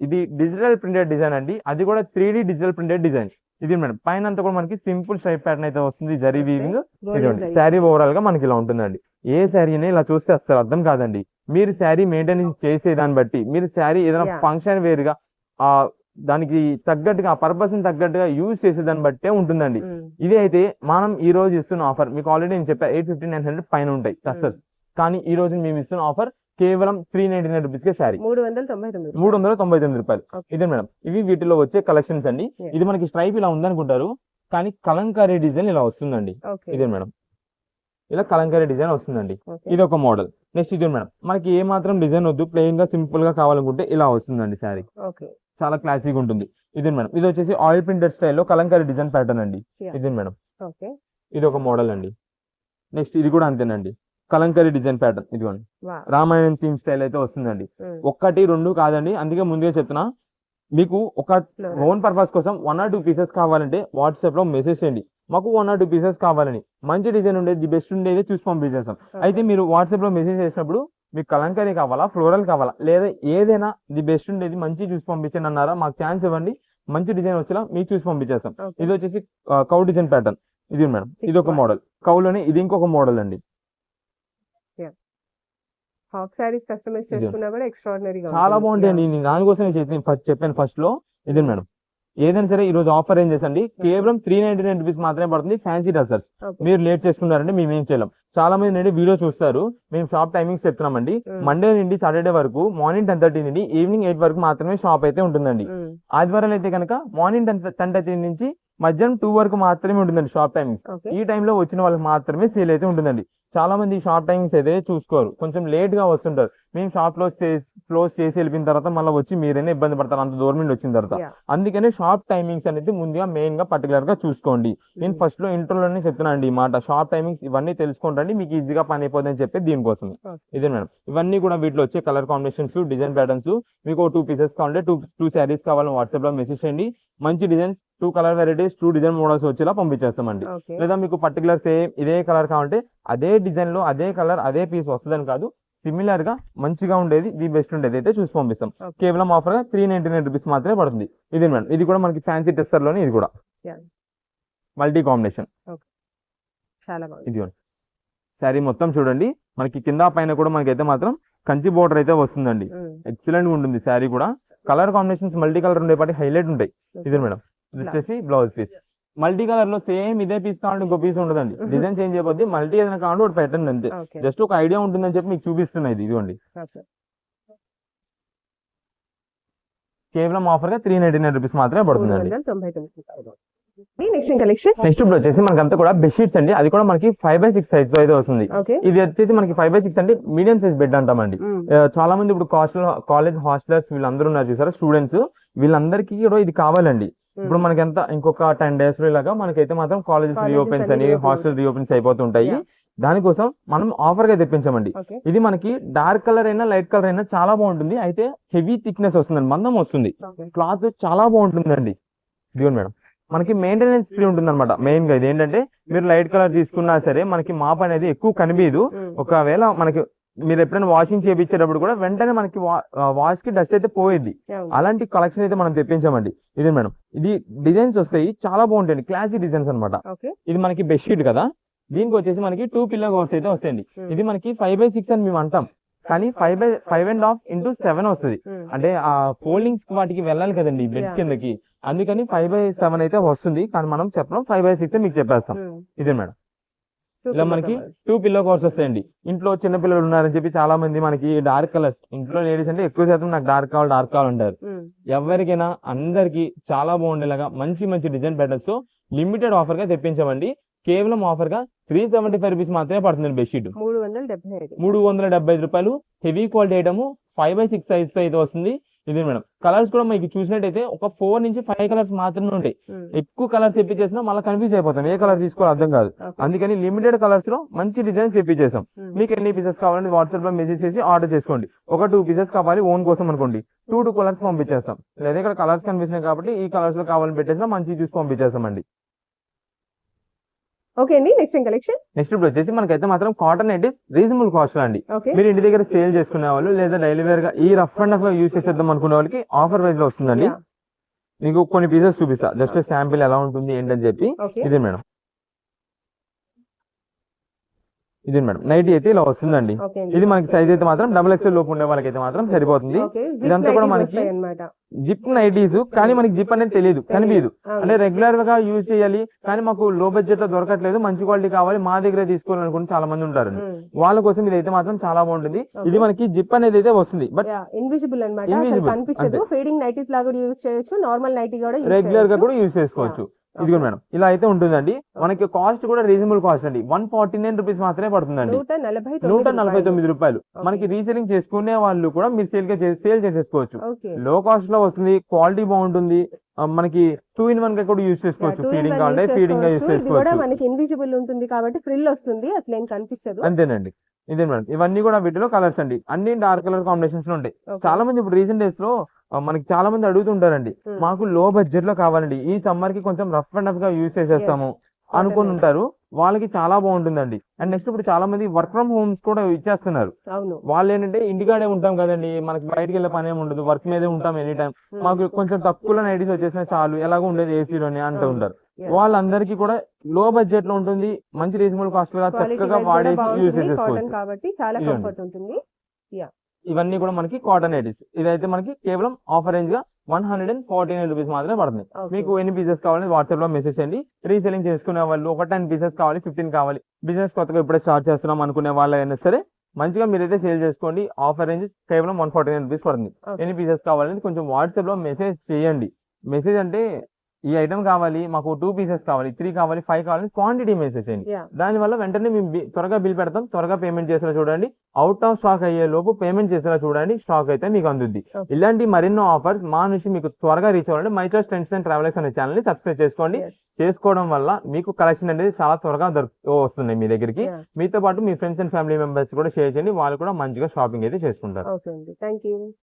ఇది డిజిటల్ ప్రింటెడ్ డిజైన్ అండి, అది కూడా 3D డిజిటల్ ప్రింటెడ్ డిజైన్. ఇది మేడం, పైన అంతా కూడా మనకి సింపుల్ స్ట్రైప్ ప్యాటర్న్ అయితే వస్తుంది, జరీ వీవింగ్. ఇదిగోండి, శారీ ఓవరాల్ గా మనకి ఇలా ఉంటుందండి. ఏ శారీని ఇలా చూస్తే అసలు అర్థం కాదండి. మీరు శారీ మెయింటెనెన్స్ చేసే దాన్ని బట్టి, మీరు శారీ ఏదైనా ఫంక్షన్ వేర్ గా దానికి తగ్గట్టుగా, ఆ పర్పస్ ని తగ్గట్టుగా యూజ్ చేసే దాన్ని బట్టే ఉంటుందండి. ఇది అయితే మనం ఈ రోజు ఇస్తున్న ఆఫర్ మీకు ఆల్రెడీ నేను చెప్పా 850, 900 పైన ఉంటాయి టస్సర్స్. కానీ ఈ రోజు మేము ఇస్తున్న ఆఫర్ కేవలం 399 రూపీస్ కే శారీ, 399 రూపాయలు. ఇదే మేడం, ఇవి వీటిలో వచ్చే కలెక్షన్స్ అండి. ఇది మనకి స్ట్రైప్ ఇలా ఉందనుకుంటారు, కానీ కలంకారీ డిజైన్ ఇలా వస్తుందండి. ఇదే మేడం, ఇలా కలంకారీ డిజైన్ వస్తుందండి. ఇది ఒక మోడల్. నెక్స్ట్ ఇది మేడం, మనకి ఏ మాత్రం డిజైన్ వద్దు, ప్లెయిన్ గా సింపుల్ గా కావాలనుకుంటే ఇలా వస్తుందండి శారీ, చాలా క్లాసిక్ ఉంటుంది. ఇది మేడం, ఇది వచ్చేసి ఆయిల్ ప్రింటెడ్ స్టైల్లో కలంకారీ డిజైన్ ప్యాటర్న్ అండి. ఇది మేడం, ఇది ఒక మోడల్ అండి. నెక్స్ట్ ఇది కూడా అంతేనండి, కలంకరీ డిజైన్ ప్యాటర్న్ ఇదిగోండి, రామాయణం థీమ్ స్టైల్ అయితే వస్తుందండి. ఒక్కటి రెండు కాదండి, అందుకే ముందుగా చెప్తున్నా, మీకు ఒక ఓన్ పర్పస్ కోసం 1 or 2 పీసెస్ కావాలంటే వాట్సాప్ లో మెసేజ్ చేయండి, మాకు 1 or 2 పీసెస్ కావాలని, మంచి డిజైన్ ఉండేది, ది బెస్ట్ ఉండేది చూసి పంపించేస్తాం. అయితే మీరు వాట్సాప్ లో మెసేజ్ చేసినప్పుడు మీకు కలంకరీ కావాలా, ఫ్లోరల్ కావాలా, లేదా ఏదైనా ది బెస్ట్ ఉండేది మంచి చూసి పంపించండి అన్నారా, మాకు ఛాన్స్ ఇవ్వండి, మంచి డిజైన్ వచ్చేలా మీకు చూసి పంపించేస్తాం. ఇది వచ్చేసి కౌ డిజైన్ ప్యాటర్న్, ఇది మేడం, ఇది ఒక మోడల్ కౌలోనే, ఇది ఇంకొక మోడల్ అండి. హాఫ్ సారీస్ కస్టమైజ్ చేసుకున్నా కూడా ఎక్స్ట్రార్డినరీగా చాలా బాగుంటాయండి. నేను దానికోసమే చెప్పాను ఫస్ట్ లో. ఇది మేడం, ఏదైనా సరే ఈ రోజు ఆఫర్ ఏం చేసండి, కేవలం 399 రూపీస్ మాత్రమే పడుతుంది. ఫ్యాన్సీ డ్రెస్సెస్ మీరు లేట్ చేసుకున్నారంటే మేము ఏం చేయలేం. చాలా మంది నుండి వీడియో చూస్తారు, మేము షాప్ టైమింగ్స్ చెప్తున్నామండి. మండే నుండి సాటర్డే వరకు మార్నింగ్ 10:30 నుండి ఈవినింగ్ 8 వరకు మాత్రమే షాప్ అయితే ఉంటుందండి. ఆదివారాలు అయితే కనుక మార్నింగ్ 10:30 నుంచి మధ్యాహ్నం 2 వరకు మాత్రమే ఉంటుందండి షాప్ టైమింగ్స్. ఈ టైంలో వచ్చిన వాళ్ళకి మాత్రమే సేల్ అయితే ఉంటుందండి. చాలా మంది షాప్ టైమింగ్స్ అయితే చూసుకోరు, కొంచెం లేట్ గా వస్తుంటారు. మేము షాప్ క్లోజ్ చేసి వెళ్ళిన తర్వాత మళ్ళీ వచ్చి మీరైనా ఇబ్బంది పడతారు, అంత దూరం నుండి వచ్చిన తర్వాత. అందుకనే షాప్ టైమింగ్స్ అనేది ముందుగా మెయిన్ గా పర్టికులర్ గా చూసుకోండి. నేను ఫస్ట్ లో ఇంటర్లోనే చెప్తున్నాను అండి ఈ మాట, షాప్ టైమింగ్స్ ఇవన్నీ తెలుసుకోండి, మీకు ఈజీగా పని అయిపోతుంది అని చెప్పి దీనికోసం. ఇదే మేడం, ఇవన్నీ కూడా వీటిలో వచ్చే కలర్ కాంబినేషన్స్, డిజైన్ ప్యాటర్న్స్. మీకు 2 పీసెస్ కావాలంటే 2 శారీస్ కావాలని వాట్సాప్ లో మెసేజ్ చేయండి. మంచి designs, 2 colour varieties, 2 design models వచ్చేలా పంపించేస్తామండి. లేదా మీకు పర్టికులర్ సేమ్ ఇదే కలర్ కావాలంటే అదే డిజైన్ లో అదే కలర్ అదే పీస్ వస్తుందని కాదు, సిమిలర్ గా మంచిగా ఉండేది, ది బెస్ట్ ఉండేది అయితే చూసి పంపిస్తాం. కేవలం ఆఫర్ గా 399 రూపీస్ మాత్రమే పడుతుంది. ఇది మేడం, ఇది కూడా మనకి ఫ్యాన్సీ టెస్టర్ లోనే, ఇది కూడా మల్టీ కాంబినేషన్. ఇది శారీ మొత్తం చూడండి, మనకి కింద పైన కూడా మనకైతే మాత్రం కంచి బోర్డర్ అయితే వస్తుందండి. ఎక్సలెంట్ గా ఉంటుంది శారీ కూడా. కలర్ కాంబినేషన్స్ మల్టీ కలర్ ఉండేపాటి హైలైట్ ఉంటాయి. ఇది మేడం, ఇది వచ్చేసి బ్లౌజ్ పీస్. మల్టీ కలర్ లో సేమ్ ఇదే పీస్ కావాలంటే ఇంకో పీస్ ఉండదండి, డిజైన్ చేంజ్ అయిపోద్ది. మల్టీ ఏదైనా కావాలంటే ఒకటి పెట్టండి అంతే, జస్ట్ ఒక ఐడియా ఉంటుందని చెప్పి మీకు చూపిస్తున్నాయి. ఇదిగోండి, కేవలం ఆఫర్ గా 399 రూపీస్ మాత్రమే పడుతుందండి. నెక్స్ట్ ఇప్పుడు వచ్చేసి మనకంతా కూడా బెడ్షీట్స్ అండి, అది కూడా మనకి 5x6 సైజ్ తో అయితే వస్తుంది. ఇది వచ్చేసి మనకి 5x6 అంటే మీడియం సైజ్ బెడ్ అంటామండి. చాలా మంది ఇప్పుడు కాలేజ్ హాస్టలర్స్ వీళ్ళందరూ ఉన్నారు చూసారా, స్టూడెంట్స్, వీళ్ళందరికీ కూడా ఇది కావాలండి. ఇప్పుడు మనకి ఎంత ఇంకొక 10 days లో ఇలాగా మనకైతే మాత్రం కాలేజెస్ రీఓపెన్స్ అని, హాస్టల్ రీఓపెన్స్ అయిపోతుంటాయి. దానికోసం మనం ఆఫర్ గా తెప్పించామండి. ఇది మనకి డార్క్ కలర్ అయినా లైట్ కలర్ అయినా చాలా బాగుంటుంది. అయితే హెవీ థిక్నెస్ వస్తుందండి, మందం వస్తుంది, క్లాత్ చాలా బాగుంటుందండి. ఇదిగోండి మేడం, మనకి మెయింటెనెన్స్ ఫ్రీ ఉంటుంది అనమాట. మెయిన్ గా ఇది ఏంటంటే మీరు లైట్ కలర్ తీసుకున్నా సరే మనకి మాప్ అనేది ఎక్కువ కనిపించదు. ఒకవేళ మనకి మీరు ఎప్పుడైనా వాషింగ్ చేయించేటప్పుడు కూడా వెంటనే మనకి వాష్ కి డస్ట్ అయితే పోయేది. అలాంటి కలెక్షన్ అయితే మనం తెప్పించామండి. ఇది మేడం, ఇది డిజైన్స్ వస్తాయి చాలా బాగుంటాయి, క్లాసీ డిజైన్స్ అనమాట. ఇది మనకి బెడ్షీట్ కదా, దీనికి వచ్చేసి మనకి 2 పిల్లో కవర్స్ అయితే వస్తాయండి. ఇది మనకి 5x6 అని మేము అంటాం, కానీ 5.5 into 7 వస్తుంది. అంటే ఆ ఫోల్డింగ్స్ వాటికి వెళ్ళాలి కదండి బెడ్ కిందకి, అందుకని 5/7 అయితే వస్తుంది. కానీ మనం చెప్పడం 5/6 మీకు చెప్పేస్తాం. ఇదే మేడం, ఇలా మనకి 2 పిల్లో కవర్స్ వస్తాయండి. ఇంట్లో చిన్న పిల్లలు ఉన్నారని చెప్పి చాలా మంది మనకి డార్క్ కలర్స్, ఇంట్లో లేడీస్ అంటే ఎక్కువ శాతం నాకు డార్క్ కావాలి అంటారు. ఎవరికైనా అందరికి చాలా బాగుండేలాగా మంచి మంచి డిజైన్ ప్యాటర్న్స్ లిమిటెడ్ ఆఫర్ గా తెప్పించామండి. కేవలం ఆఫర్ గా 375 రూపీస్ మాత్రమే పడుతుంది. బెడ్షీట్ 375 రూపాయలు. Heavy quality item 5x6 size తో అయితే వస్తుంది. ఇది మేడం, కలర్స్ కూడా మీకు చూసినట్టయితే ఒక 4 నుంచి 5 కలర్స్ మాత్రమే ఉంటాయి. ఎక్కువ కలర్స్ తెప్పించేసినా మళ్ళీ కన్ఫ్యూజ్ అయిపోతాం, ఏ కలర్ తీసుకోవాలి అర్థం కాదు. అందుకని లిమిటెడ్ కలర్స్ లో మంచి డిజైన్స్ తెప్పించేసాం. మీకు ఎన్ని పీసెస్ కావాలంటే వాట్సాప్ లో మెసేజ్ చేసి ఆర్డర్ చేసుకోండి. ఒక 2 పీసెస్ కావాలి ఓన్ కోసం అనుకోండి, 2 కలర్స్ పంపించేస్తాం. లేదా ఇక్కడ కలర్స్ కనిపిస్తున్నాయి కాబట్టి ఈ కలర్స్ లో కావాలని పెట్టేసినా మంచి చూసి పంపించేస్తామండి. ఓకే అండి, నెక్స్ట్ ఇప్పుడు వచ్చేసి మనకైతే మాత్రం కాటన్ నైటీస్ రీజనబుల్ కాస్ట్ అండి. మీరు ఇంటి దగ్గర సేల్ చేసుకునే వాళ్ళు లేదా డైలీ వేర్ గా ఈ రఫ్ అండ్ రఫ్ గా యూజ్ చేసేద్దాం అనుకునే వాళ్ళకి ఆఫర్ ప్రైస్ లో వస్తుందండి. మీకు కొన్ని పీసెస్ చూపిస్తా, జస్ట్ శాంపిల్ ఎలా ఉంటుంది ఏంటని చెప్పి. ఇది మేడం, ఇది మేడం నైటీ అయితే ఇలా వస్తుందండి. ఇది మనకి సైజ్ అయితే మాత్రం XXL లోపు ఉండే వాళ్ళకైతే మాత్రం సరిపోతుంది. ఇదంతా కూడా మనకి జిప్ నైటీస్, కానీ మనకి జిప్ అనేది తెలియదు, కనిపించదు. అంటే రెగ్యులర్ గా యూజ్ చేయాలి కానీ మాకు లో బడ్జెట్ లో దొరకట్లేదు, మంచి క్వాలిటీ కావాలి, మా దగ్గర తీసుకోవాలనుకుని చాలా మంది ఉంటారు. వాళ్ళ కోసం ఇది అయితే మాత్రం చాలా బాగుంటుంది. ఇది మనకి జిప్ అనేది అయితే వస్తుంది, బట్ ఇన్విజిబుల్ కనిపించదు. ఫేడింగ్ నైటీస్ లాగా యూజ్ చేయొచ్చు, నార్మల్ నైటీ కూడా రెగ్యులర్ గా కూడా యూజ్ చేసుకోవచ్చు. ఇదిగో మేడం, ఇలా అయితే ఉంటుందండి. మనకి కాస్ట్ కూడా రీజనబుల్ కాస్ట్ అండి, 149 రూపీస్ మాత్రమే పడుతుందండి, 149 రూపాయలు. మనకి రీసేలింగ్ చేసుకునే వాళ్ళు కూడా మీరు సేల్ చేసేసుకోవచ్చు. లో కాస్ట్ లో వస్తుంది, క్వాలిటీ బాగుంటుంది. మనకి 2-in-1 గా కూడా యూజ్ చేసుకోవచ్చు. ఫీడింగ్ కావాలంటే ఫీడింగ్ గా యూజ్ చేసుకోవచ్చు. మనకి ఇన్విజిబుల్ ఉంటుంది కాబట్టి ఫ్రిల్ వస్తుంది, అట్లా ఏం కనిపించదు. అంతేనండి. ఇదే మేడం, ఇవన్నీ కూడా వీటిలో కలర్స్ అండి, అన్ని డార్క్ కలర్ కాంబినేషన్స్ లో ఉంటాయి. Okay. చాలా మంది ఇప్పుడు రీసెంట్ డేస్ లో మనకి చాలా మంది అడుగుతుంటారండి, Hmm. మాకు లో బడ్జెట్ లో కావాలండి, ఈ సమ్మర్ కి కొంచెం రఫ్ అండ్ టఫ్ గా యూజ్ చేసేస్తాము Cotton అనుకుని items. ఉంటారు. వాళ్ళకి చాలా బాగుంటుందండి. అండ్ నెక్స్ట్ ఇప్పుడు చాలా మంది వర్క్ ఫ్రమ్ హోమ్స్ కూడా ఇచ్చేస్తున్నారు. అవును. వాళ్ళు ఏంటంటే ఇంటికాడే ఉంటాం కదండి, మనకి బయటకి వెళ్ళే పని ఏమి ఉండదు, వర్క్ మీదే ఉంటాం ఎనీ టైం, Hmm. మాకు కొంచెం తక్కువలో నైటీస్ వచ్చేసినా చాలు, ఎలాగో ఉండేది ఏసీలోనే అంటూ అవును. ఉంటారు. Yeah. వాళ్ళందరికీ కూడా లో బడ్జెట్ లో ఉంటుంది, మంచి రీజనబుల్ కాస్ట్ గా క్వాలిటీ చక్కగా వైజ్ కూడా వాడేసి యూజ్ బాగుంటుంది, కాటన్ చేసేసుకోవచ్చు. కాబట్టి చాలా ఇదిగోండి. కంఫర్ట్ ఉంటుంది. ఇవన్నీ కూడా మనకి కాటన్ నైటీస్. ఇదైతే మనకి కేవలం ఆఫర్ రేంజ్ గా 149 రూపీస్ మాత్రమే పడుతుంది. Okay. మీకు ఎన్ని పీసెస్ కావాలని వాట్సాప్ లో మెసేజ్ చేయండి. రీసెలింగ్ చేసుకునే వాళ్ళు ఒక 10 పీసెస్ కావాలి, 15 కావాలి, బిజినెస్ కొత్తగా ఇప్పుడే స్టార్ట్ చేస్తున్నాం అనుకునే వాళ్ళైనా సరే మంచిగా మీరైతే సేల్ చేసుకోండి. ఆఫర్ రేంజ్ కేవలం 149 రూపీస్ పడుతుంది. Okay. ఎన్ని పీసెస్ కావాలని కొంచెం వాట్సాప్ లో మెసేజ్ చేయండి. మెసేజ్ అంటే ఈ ఐటమ్ కావాలి, మాకు 2 పీసెస్ కావాలి, 3 కావాలి, 5 కావాలని క్వాంటిటీ మెసేజ్ చేయండి. Yeah. దానివల్ల వెంటనే మేము త్వరగా బిల్ పెడతాం, త్వరగా పేమెంట్ చేసేలా చూడండి. అవుట్ ఆఫ్ స్టాక్ అయ్యే లోపు పేమెంట్ చేసేలా చూడండి, స్టాక్ అయితే మీకు అందుద్ది. Okay. ఇలాంటి మరెన్నో ఆఫర్స్ మా నుంచి మీకు త్వరగా రీచ్ అవ్వాలంటే my choice trends and travellers అనే ఛానల్ ని సబ్స్క్రైబ్ చేసుకోండి. Yes. చేసుకోవడం వల్ల మీకు కలెక్షన్ అనేది చాలా త్వరగా వస్తుంది మీ దగ్గరికి. Yeah. మీతో పాటు మీ ఫ్రెండ్స్ అండ్ ఫ్యామిలీ మెంబర్స్ కూడా షేర్ చేయండి, వాళ్ళు కూడా మంచిగా షాపింగ్ అయితే చేసుకుంటారు. ఓకే అండి, థ్యాంక్ యూ.